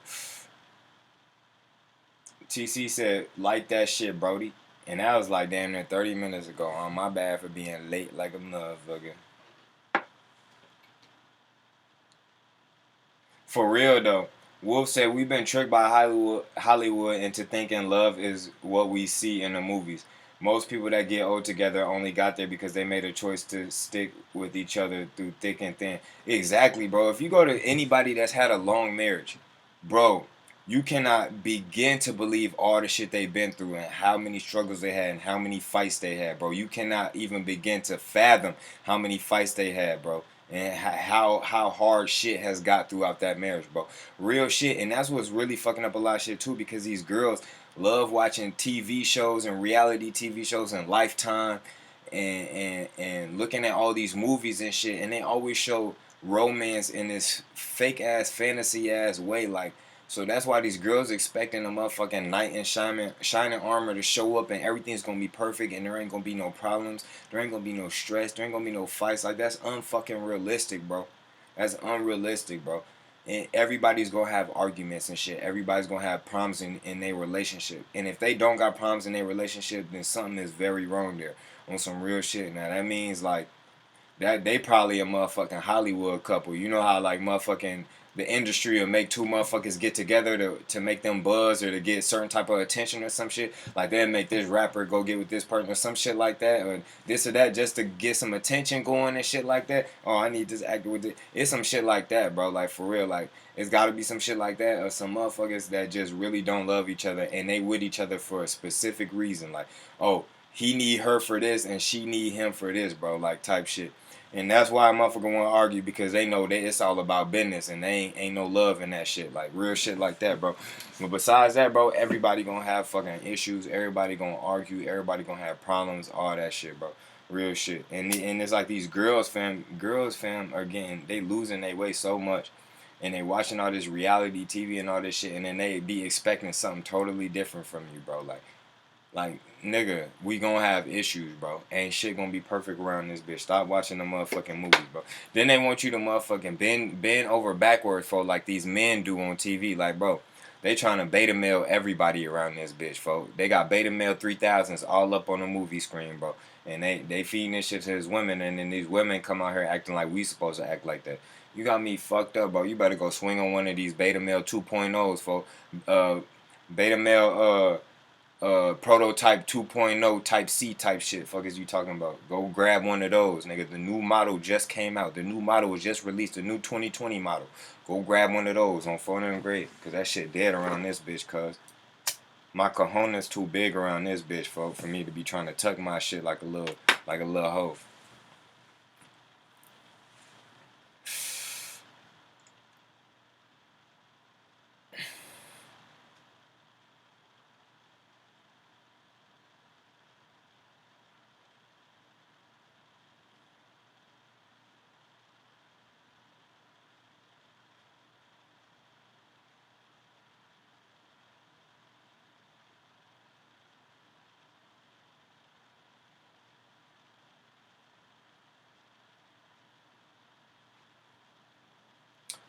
TC said, like that shit, Brody. And that was like damn near 30 minutes ago. My bad for being late like a motherfucker. For real though, Wolf said we've been tricked by Hollywood into thinking love is what we see in the movies. Most people that get old together only got there because they made a choice to stick with each other through thick and thin. Exactly, bro. If you go to anybody that's had a long marriage, bro, you cannot begin to believe all the shit they've been through and how many struggles they had and how many fights they had, bro. You cannot even begin to fathom how many fights they had, bro, and how hard shit has got throughout that marriage, bro. Real shit, and that's what's really fucking up a lot of shit too, because these girls love watching TV shows and reality TV shows and Lifetime and looking at all these movies and shit, and they always show romance in this fake ass fantasy ass way, like. So that's why these girls expecting a motherfucking knight in shining armor to show up and everything's gonna be perfect and there ain't gonna be no problems, there ain't gonna be no stress, there ain't gonna be no fights. Like that's unfucking realistic, bro. That's unrealistic, bro. And everybody's gonna have arguments and shit. Everybody's gonna have problems in their relationship. And if they don't got problems in their relationship, then something is very wrong there on some real shit. Now that means like that they probably a motherfucking Hollywood couple. You know how like motherfucking the industry will make two motherfuckers get together to make them buzz or to get certain type of attention or some shit. Like they'll make this rapper go get with this person or some shit like that or this or that just to get some attention going and shit like that. Oh, I need this actor with it. It's some shit like that, bro. Like for real, like it's got to be some shit like that or some motherfuckers that just really don't love each other and they with each other for a specific reason. Like, oh, he need her for this and she need him for this, bro. Like type shit. And that's why a motherfucker want to argue because they know that it's all about business and they ain't no love in that shit. Like real shit like that, bro. But besides that, bro, everybody gonna have fucking issues. Everybody gonna argue. Everybody gonna have problems. All that shit, bro. Real shit. And it's like these girls fam are getting, they losing their way so much. And they watching all this reality TV and all this shit. And then they be expecting something totally different from you, bro. Like, nigga, we gonna have issues, bro. Ain't shit gonna be perfect around this bitch. Stop watching the motherfucking movies, bro. Then they want you to motherfucking bend over backwards for like these men do on TV. Like, bro, they trying to beta male everybody around this bitch, folks. They got beta male 3000s all up on the movie screen, bro. And they feeding this shit to these women, and then these women come out here acting like we supposed to act like that. You got me fucked up, bro. You better go swing on one of these beta male 2.0s, folks. Beta male, prototype 2.0 type C type shit. Fuck is you talking about? Go grab one of those, nigga. The new model just came out. The new model was just released. The new 2020 model. Go grab one of those on 400 grade. Cause that shit dead around this bitch, cuz. My cojones too big around this bitch, folks, for me to be trying to tuck my shit like a little like a little hoe.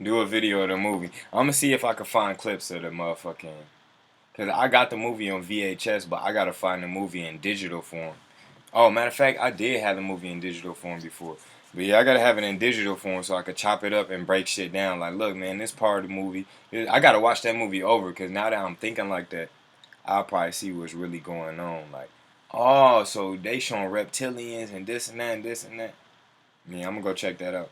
Do a video of the movie. I'm gonna see if I can find clips of the motherfucking. Cause I got the movie on VHS, but I gotta find the movie in digital form. Oh, matter of fact, I did have the movie in digital form before. But yeah, I gotta have it in digital form so I could chop it up and break shit down. Like, look, man, this part of the movie, I gotta watch that movie over. Cause now that I'm thinking like that, I'll probably see what's really going on. Like, oh, so they showing reptilians and this and that and this and that. Yeah, I'm gonna go check that out.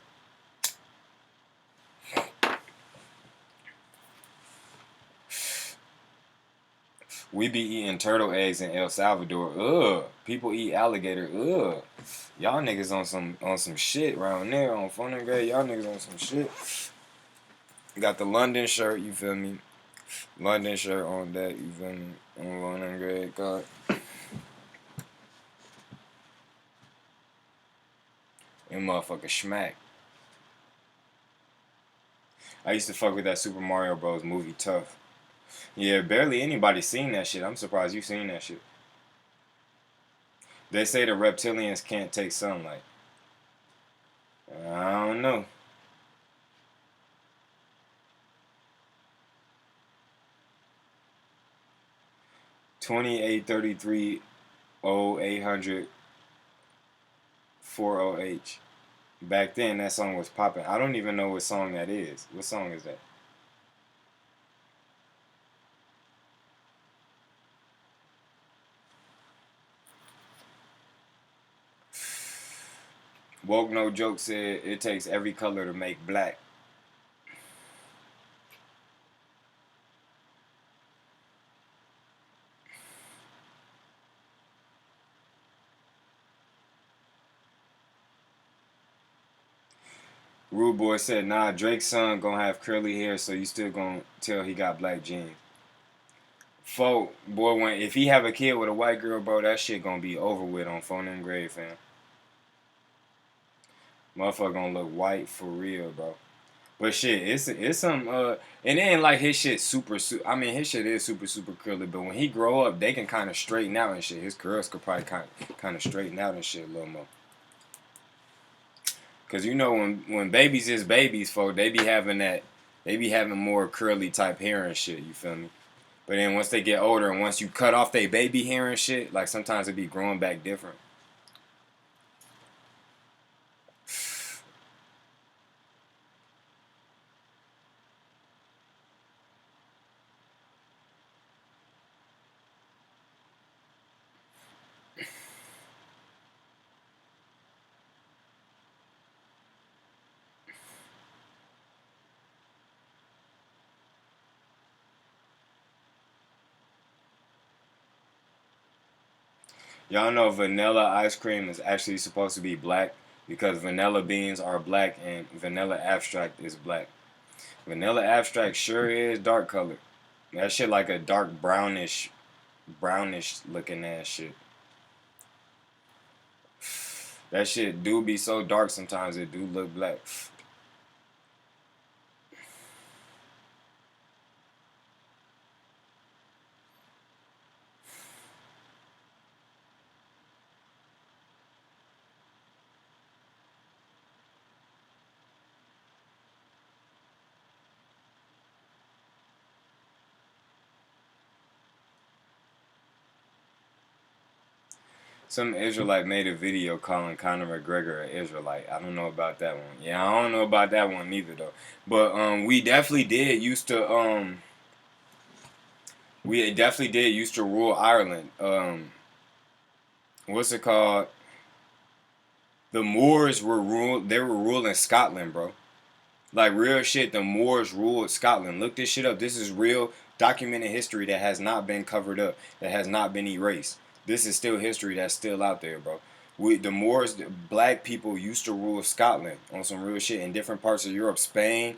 We be eating turtle eggs in El Salvador. Ugh. People eat alligator. Ugh. Y'all niggas on some shit around there on Fun and Grade. Y'all niggas on some shit. Got the London shirt, you feel me? London shirt on that, you feel me? On Fun and Grade card. And motherfucker smack. I used to fuck with that Super Mario Bros. Movie tough. Yeah, barely anybody seen that shit. I'm surprised you seen that shit. They say the reptilians can't take sunlight. I don't know. 2833 0800 40H. Back then, that song was popping. I don't even know what song that is. What song is that? Woke No Joke said it takes every color to make black. Rude Boy said, nah, Drake's son gonna have curly hair, so you still gonna tell he got black genes. Folk, boy, when if he have a kid with a white girl, bro, that shit gonna be over with on Phone and Grave, fam. Motherfucker gonna look white for real, bro. But shit, it's some and then like his shit I mean his shit is super curly, but when he grow up, they can kind of straighten out and shit. His curls could probably kind of straighten out and shit a little more. Cause you know when babies is babies, folk, they be having more curly type hair and shit. You feel me? But then once they get older and once you cut off their baby hair and shit, like sometimes it be growing back different. Y'all know vanilla ice cream is actually supposed to be black because vanilla beans are black and vanilla abstract is black. Vanilla abstract sure is dark color. That shit like a dark brownish looking ass shit. That shit do be so dark sometimes it do look black. Some Israelite made a video calling Conor McGregor an Israelite. I don't know about that one. Yeah, I don't know about that one neither though. But we definitely did used to rule Ireland. What's it called? The Moors they were ruling Scotland, bro. Like real shit, the Moors ruled Scotland. Look this shit up. This is real documented history that has not been covered up, that has not been erased. This is still history that's still out there, bro. The Moors, the black people used to rule Scotland on some real shit in different parts of Europe, Spain,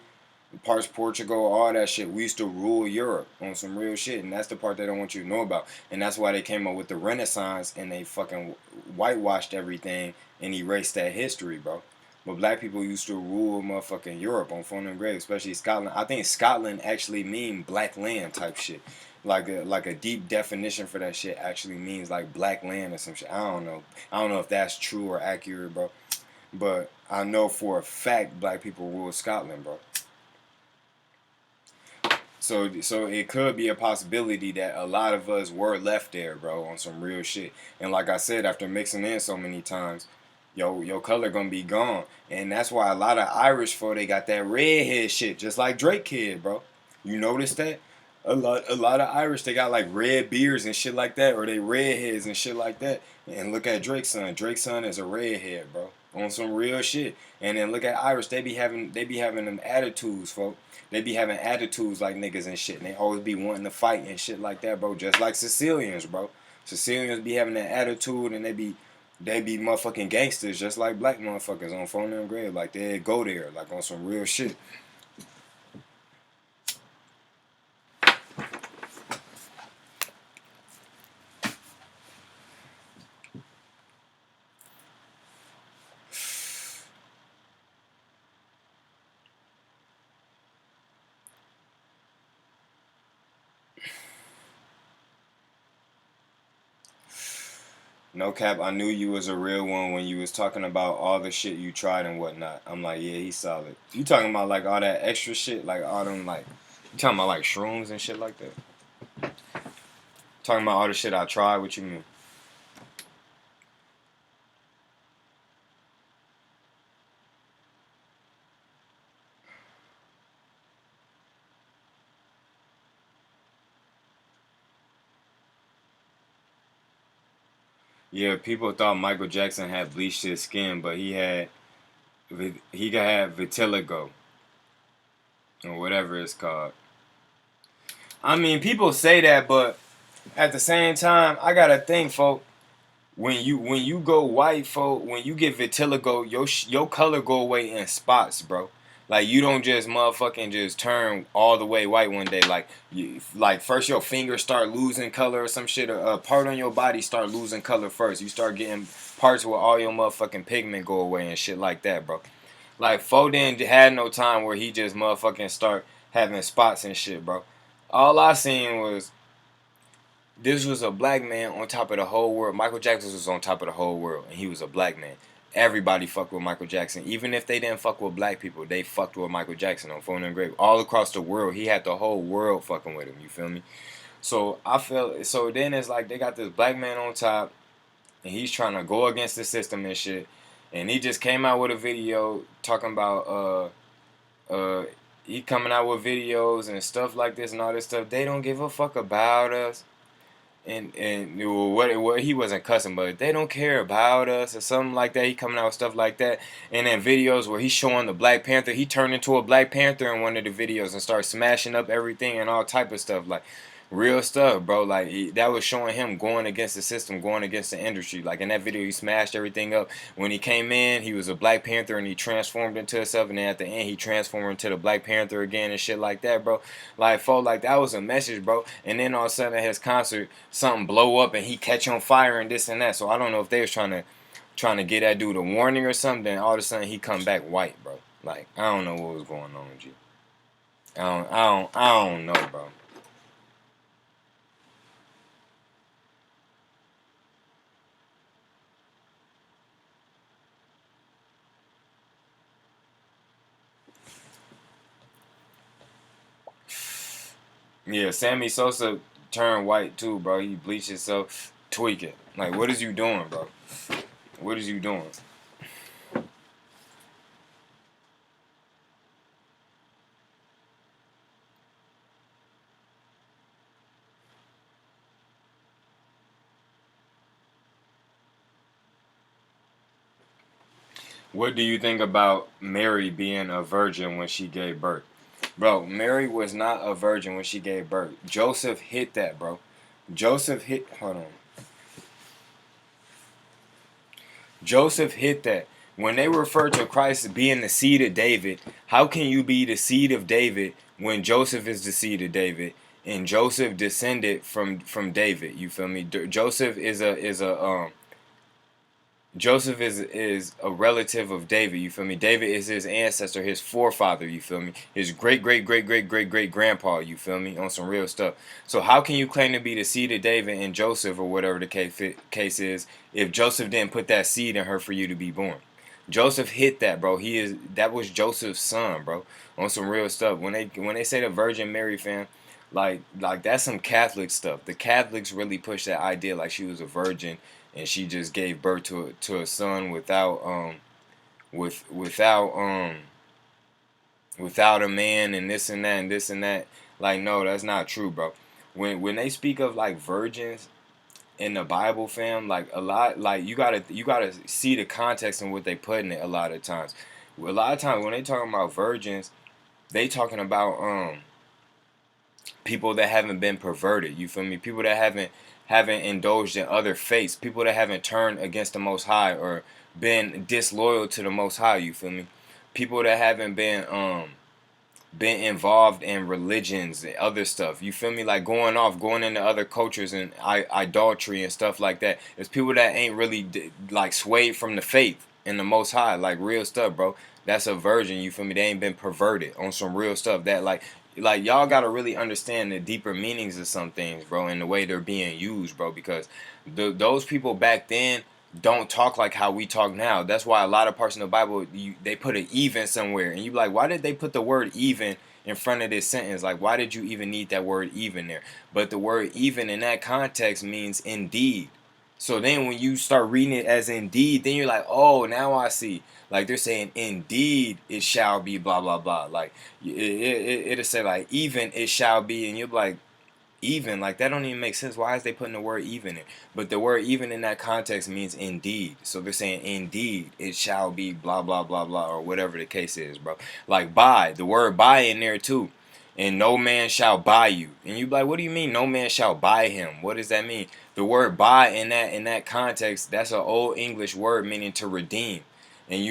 parts Portugal, all that shit. We used to rule Europe on some real shit, and that's the part they don't want you to know about. And that's why they came up with the Renaissance and they fucking whitewashed everything and erased that history, bro. But black people used to rule motherfucking Europe on phone and grave, especially Scotland. I think Scotland actually mean black land type shit. Like a deep definition for that shit actually means like black land or some shit. I don't know. I don't know if that's true or accurate, bro. But I know for a fact black people rule Scotland, bro. So it could be a possibility that a lot of us were left there, bro, on some real shit. And like I said, after mixing in so many times, your color gonna be gone. And that's why a lot of Irish folk they got that redhead shit, just like Drake kid, bro. You notice that? A lot of Irish they got like red beards and shit like that, or they redheads and shit like that. And look at Drake's son. Drake's son is a redhead, bro, on some real shit. And then look at Irish, they be having them attitudes, folks. They be having attitudes like niggas and shit. And they always be wanting to fight and shit like that, bro. Just like Sicilians, bro. Sicilians be having that attitude and they be motherfucking gangsters just like black motherfuckers on phone and grave. Like they go there, like on some real shit. No cap, I knew you was a real one when you was talking about all the shit you tried and whatnot. I'm like, yeah, he's solid. You talking about like all that extra shit, like all them like, you talking about like shrooms and shit like that? Talking about all the shit I tried, what you mean? Yeah, people thought Michael Jackson had bleached his skin, but he had vitiligo or whatever it's called. I mean, people say that, but at the same time, I gotta think, folk. When you go white, folk, when you get vitiligo, your color go away in spots, bro. Like you don't just motherfucking just turn all the way white one day. Like first your fingers start losing color or some shit. A part on your body start losing color first. You start getting parts where all your motherfucking pigment go away and shit like that, bro. Like Foden had no time where he just motherfucking start having spots and shit, bro. All I seen was this was a black man on top of the whole world. Michael Jackson was on top of the whole world, and he was a black man. Everybody fucked with Michael Jackson. Even if they didn't fuck with black people, they fucked with Michael Jackson on phone and grave. All across the world, he had the whole world fucking with him. You feel me? So I felt so. Then it's like they got this black man on top, and he's trying to go against the system and shit. And he just came out with a video talking about he coming out with videos and stuff like this and all this stuff. They don't give a fuck about us and what he wasn't cussing, but they don't care about us or something like that. He coming out with stuff like that, and then videos where he's showing the Black Panther. He turned into a Black Panther in one of the videos and started smashing up everything and all type of stuff like real stuff, bro. Like that was showing him going against the system, going against the industry. Like in that video, he smashed everything up. When he came in, he was a Black Panther and he transformed into himself. And then at the end, he transformed into the Black Panther again and shit like that, bro. Like, folk, like that was a message, bro. And then all of a sudden at his concert, something blow up and he catch on fire and this and that. So I don't know if they was trying to get that dude a warning or something. Then all of a sudden he come back white, bro. Like I don't know what was going on with you. I don't know, bro. Yeah, Sammy Sosa turned white too, bro. He bleached himself, tweaking. Like, what is you doing, bro? What is you doing? What do you think about Mary being a virgin when she gave birth? Bro, Mary was not a virgin when she gave birth. Joseph hit that, bro. Joseph hit. Hold on. Joseph hit that. When they refer to Christ being the seed of David, how can you be the seed of David when Joseph is the seed of David and Joseph descended from David? You feel me? Joseph is a relative of David, you feel me? David is his ancestor, his forefather, you feel me? His great great great great great great grandpa, you feel me? On some real stuff. So how can you claim to be the seed of David and Joseph or whatever the case is if Joseph didn't put that seed in her for you to be born? Joseph hit that, bro. That was Joseph's son, bro. On some real stuff. When they say the Virgin Mary, fam, like that's some Catholic stuff. The Catholics really push that idea like she was a virgin and she just gave birth to a son without a man and this and that and this and that. Like, no, that's not true, bro. When they speak of like virgins in the Bible, fam, like a lot, like you gotta see the context and what they put in it. A lot of times, when they talking about virgins, they talking about people that haven't been perverted. You feel me? People that haven't indulged in other faiths. People that haven't turned against the Most High or been disloyal to the Most High. You feel me? People that haven't been involved in religions and other stuff. You feel me? Like going into other cultures and idolatry and stuff like that. It's people that ain't really like swayed from the faith and the Most High, like real stuff, bro. That's a virgin. You feel me? They ain't been perverted on some real stuff. That like y'all gotta really understand the deeper meanings of some things, bro, and the way they're being used, bro. Because those people back then don't talk like how we talk now. That's why a lot of parts in the Bible they put an even somewhere, and you be like, why did they put the word even in front of this sentence? Like, why did you even need that word even there? But the word even in that context means indeed. So then when you start reading it as indeed, then you're like, oh, now I see. Like they're saying, indeed it shall be blah blah blah. Like it'll say like even it shall be, and you're like, even, like that don't even make sense. Why is they putting the word even in? But the word even in that context means indeed. So they're saying indeed it shall be blah blah blah blah or whatever the case is, bro. Like buy, the word buy in there too. And no man shall buy you. And you be like, what do you mean no man shall buy him? What does that mean? The word buy in that context, that's an old English word meaning to redeem. And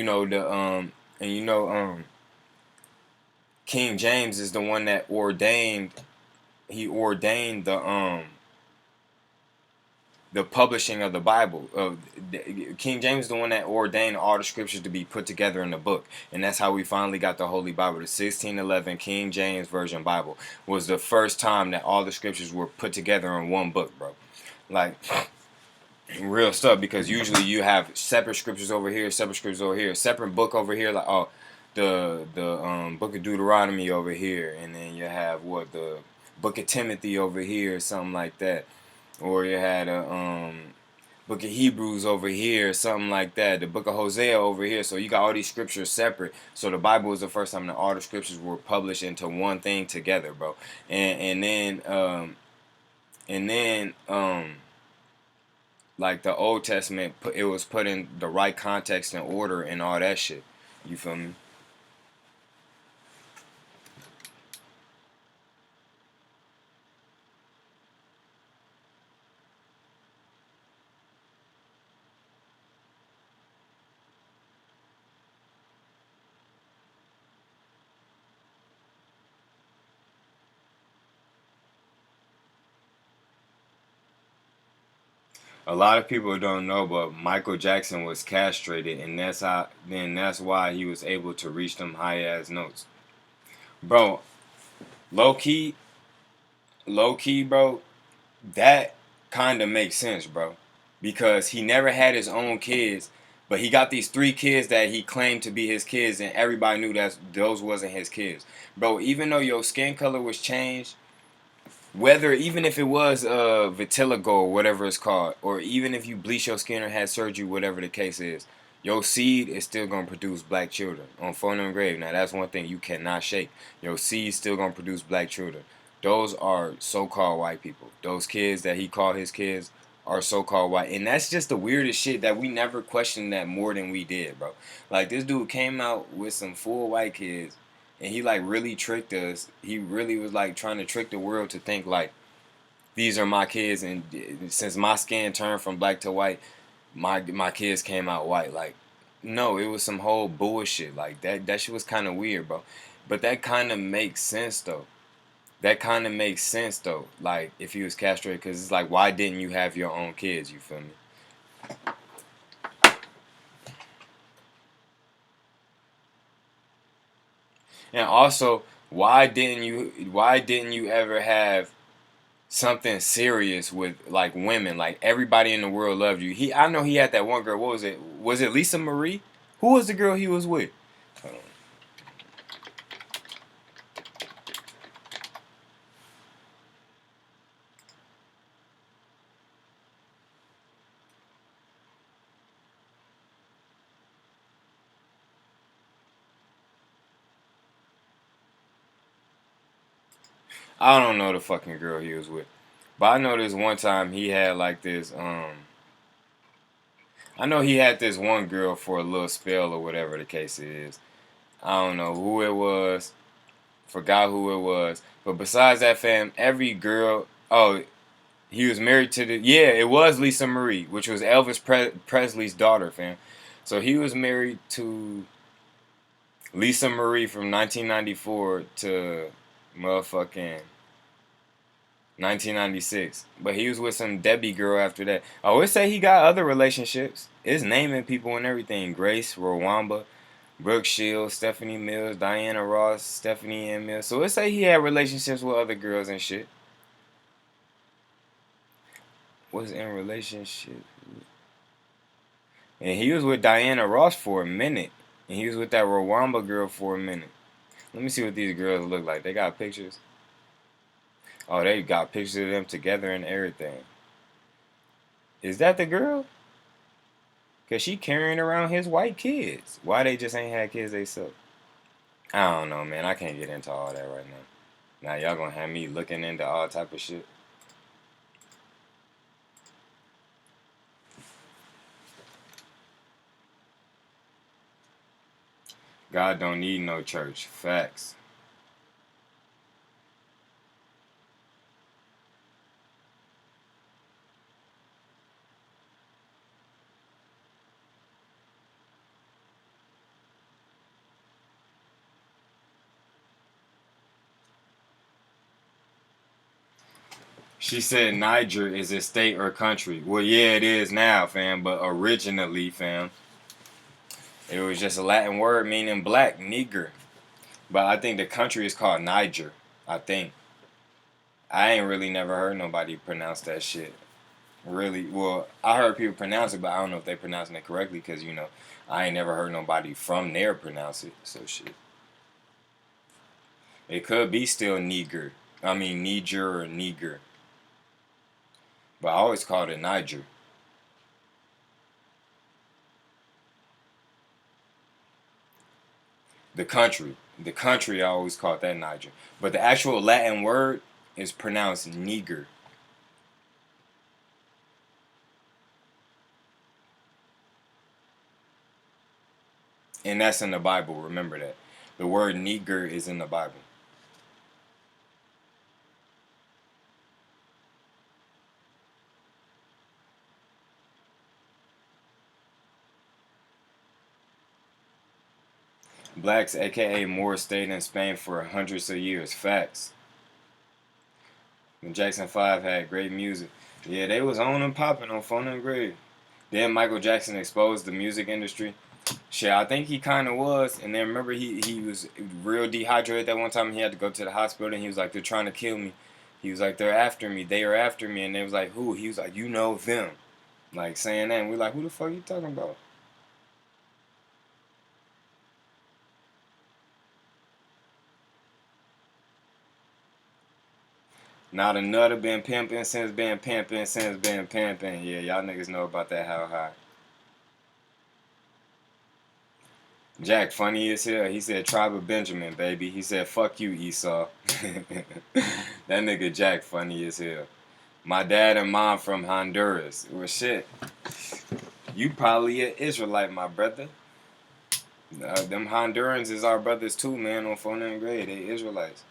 King James is the one that ordained the publishing of the Bible. King James is the one that ordained all the scriptures to be put together in the book, and that's how we finally got the Holy Bible. The 1611 King James Version Bible was the first time that all the scriptures were put together in one book, bro. Like real stuff, because usually you have separate scriptures over here, separate scriptures over here, separate book over here, like the book of Deuteronomy over here, and then you have the book of Timothy over here, something like that. Or you had a book of Hebrews over here, something like that. The book of Hosea over here. So you got all these scriptures separate. So the Bible was the first time that all the scriptures were published into one thing together, bro. And then like the Old Testament, it was put in the right context and order and all that shit. You feel me? A lot of people don't know, but Michael Jackson was castrated, and that's why he was able to reach them high ass notes, bro. Low key, low key, bro. That kind of makes sense, bro, because he never had his own kids, but he got these three kids that he claimed to be his kids, and everybody knew that those wasn't his kids, bro. Even though your skin color was changed, even if it was vitiligo or whatever it's called, or even if you bleach your skin or had surgery, whatever the case is, your seed is still gonna produce black children on phone and grave. Now that's one thing you cannot shake. Your seed still gonna produce black children. Those are so-called white people. Those kids that he called his kids are so-called white, and that's just the weirdest shit that we never questioned that more than we did, bro. Like this dude came out with some full white kids, and he like really tricked us. He really was like trying to trick the world to think like these are my kids, and since my skin turned from black to white, my kids came out white. Like, no, it was some whole bullshit. Like that shit was kind of weird, bro. But that kind of makes sense though. That kind of makes sense though. Like if he was castrated, because it's like, why didn't you have your own kids? You feel me? And also, why didn't you ever have something serious with like women? Like everybody in the world loved you. I know he had that one girl. What was it? Was it Lisa Marie? Who was the girl he was with? I don't know the fucking girl he was with. But I know this one time he had like this I know he had this one girl for a little spell or whatever the case is. I don't know who it was. Forgot who it was. But besides that, fam, every girl. Oh, he was married to the. Yeah, it was Lisa Marie, which was Elvis Presley's daughter, fam. So he was married to Lisa Marie from 1994 to motherfucking 1996. But he was with some Debbie girl after that. I would say he got other relationships. It's naming people and everything. Grace, Rwamba, Brooke Shields, Stephanie Mills, Diana Ross, Stephanie M. Mills. So let's say he had relationships with other girls and shit. Was in relationship. And he was with Diana Ross for a minute. And he was with that Rwamba girl for a minute. Let me see what these girls look like. They got pictures. Oh, they got pictures of them together and everything. Is that the girl? Cause she carrying around his white kids. Why they just ain't had kids themselves? I don't know, man. I can't get into all that right now. Now y'all gonna have me looking into all type of shit. God don't need no church. Facts. She said Niger is a state or country. Well, yeah, it is now, fam. But originally, fam, it was just a Latin word meaning black, nigger. But I think the country is called Niger. I think. I ain't really never heard nobody pronounce that shit. Really, well, I heard people pronounce it, but I don't know if they pronouncing it correctly because I ain't never heard nobody from there pronounce it. So shit, it could be still Niger. I mean Niger or Niger, but I always called it Niger. The country, I always called that Niger, but the actual Latin word is pronounced Niger, and that's in the Bible. Remember that the word Niger is in the Bible. Blacks, aka Moors, stayed in Spain for hundreds of years. Facts. When Jackson 5 had great music. Yeah, they was on and popping on Phone and Grade. Then Michael Jackson exposed the music industry. Shit, I think he kind of was. And then remember, he was real dehydrated that one time. He had to go to the hospital, and he was like, "They're trying to kill me." He was like, "They're after me. They are after me." And they was like, "Who?" He was like, "You know them." Like saying that, and we're like, "Who the fuck are you talking about?" Not another been pimping since been pimping since been pimping. Yeah, y'all niggas know about that how high. Jack, funny as hell. He said, Tribe of Benjamin, baby. He said, fuck you, Esau. That nigga Jack, funny as hell. My dad and mom from Honduras. Well, shit. You probably an Israelite, my brother. Them Hondurans is our brothers too, man, on phone and grade. They Israelites.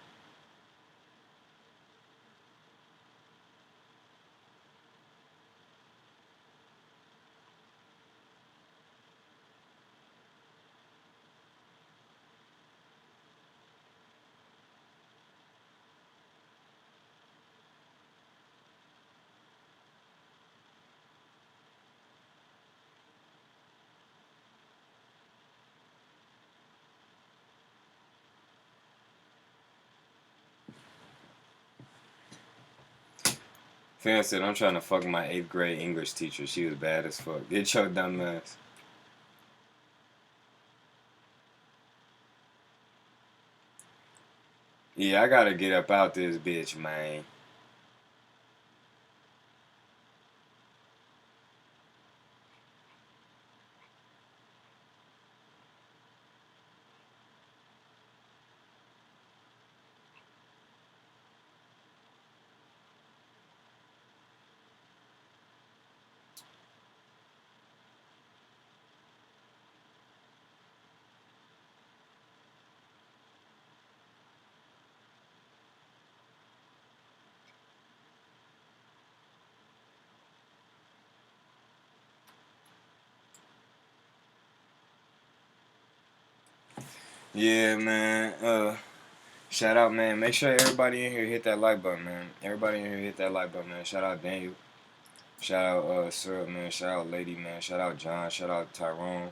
Fan said, I'm trying to fuck my 8th grade English teacher. She was bad as fuck. Get your dumb ass. Yeah, I gotta get up out this bitch, man. Yeah, man. Shout out, man. Make sure everybody in here hit that like button, man. Everybody in here hit that like button, man. Shout out Daniel. Shout out Syrup, man. Shout out Lady, man. Shout out John. Shout out Tyrone.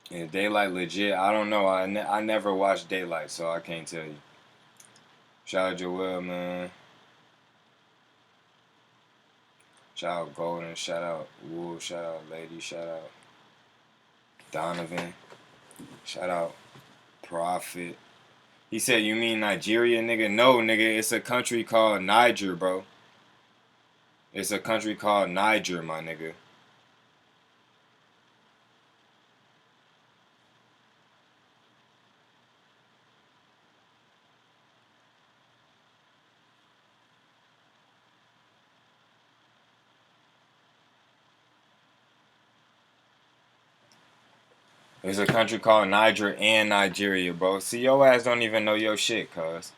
And Daylight legit. I don't know. I never watched Daylight, so I can't tell you. Shout out Joel, man. Shout out Golden. Shout out Wolf. Shout out Lady. Shout out Donovan. Shout out Prophet. He said, you mean Nigeria, nigga? No, nigga. It's a country called Niger, bro. It's a country called Niger, my nigga. It's a country called Niger and Nigeria, bro. See, your ass don't even know your shit, cuz.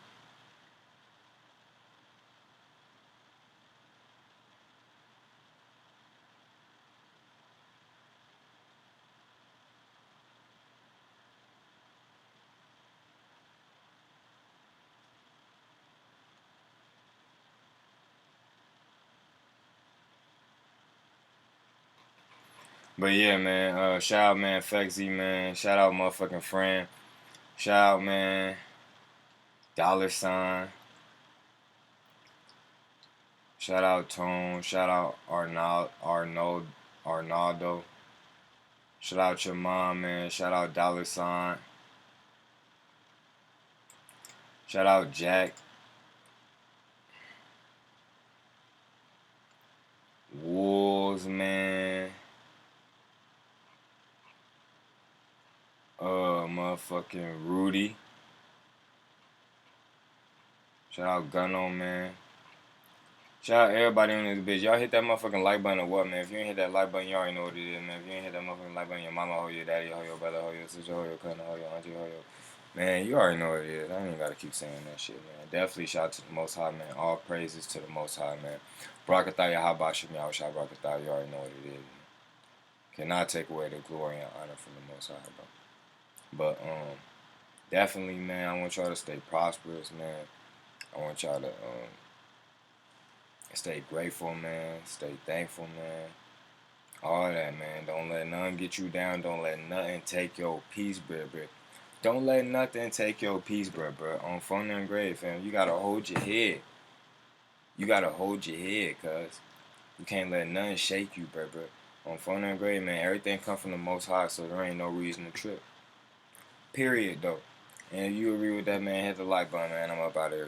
But yeah, man. Shout out, man. Fexy, man. Shout out, motherfucking friend. Shout out, man. Dollar sign. Shout out Tone. Shout out Arnaldo. Shout out your mom, man. Shout out Dollar sign. Shout out Jack. Wolves, man. Motherfucking Rudy. Shout out Gunno, man. Shout out everybody on this bitch. Y'all hit that motherfucking like button or what, man? If you ain't hit that like button, you already know what it is, man. If you ain't hit that motherfucking like button, your mama hold your daddy, hold your brother, hold your sister, hold your cousin, hold your auntie, hold your... Man, you already know what it is. I ain't even gotta keep saying that shit, man. Definitely shout out to the Most High, man. All praises to the Most High, man. Brakataya Habashim Yahusha Brakataya. You already know what it is, man. Cannot take away the glory and honor from the Most High, bro. But, definitely, man, I want y'all to stay prosperous, man. I want y'all to, stay grateful, man. Stay thankful, man. All that, man. Don't let nothing get you down. Don't let nothing take your peace, bro. Don't let nothing take your peace, bro. On phone and grave, fam. You gotta hold your head. You gotta hold your head, cuz. You can't let nothing shake you, bro. On phone and grave, man, everything come from the Most High, so there ain't no reason to trip. Period, though. And if you agree with that, man, hit the like button, man. I'm up out of here.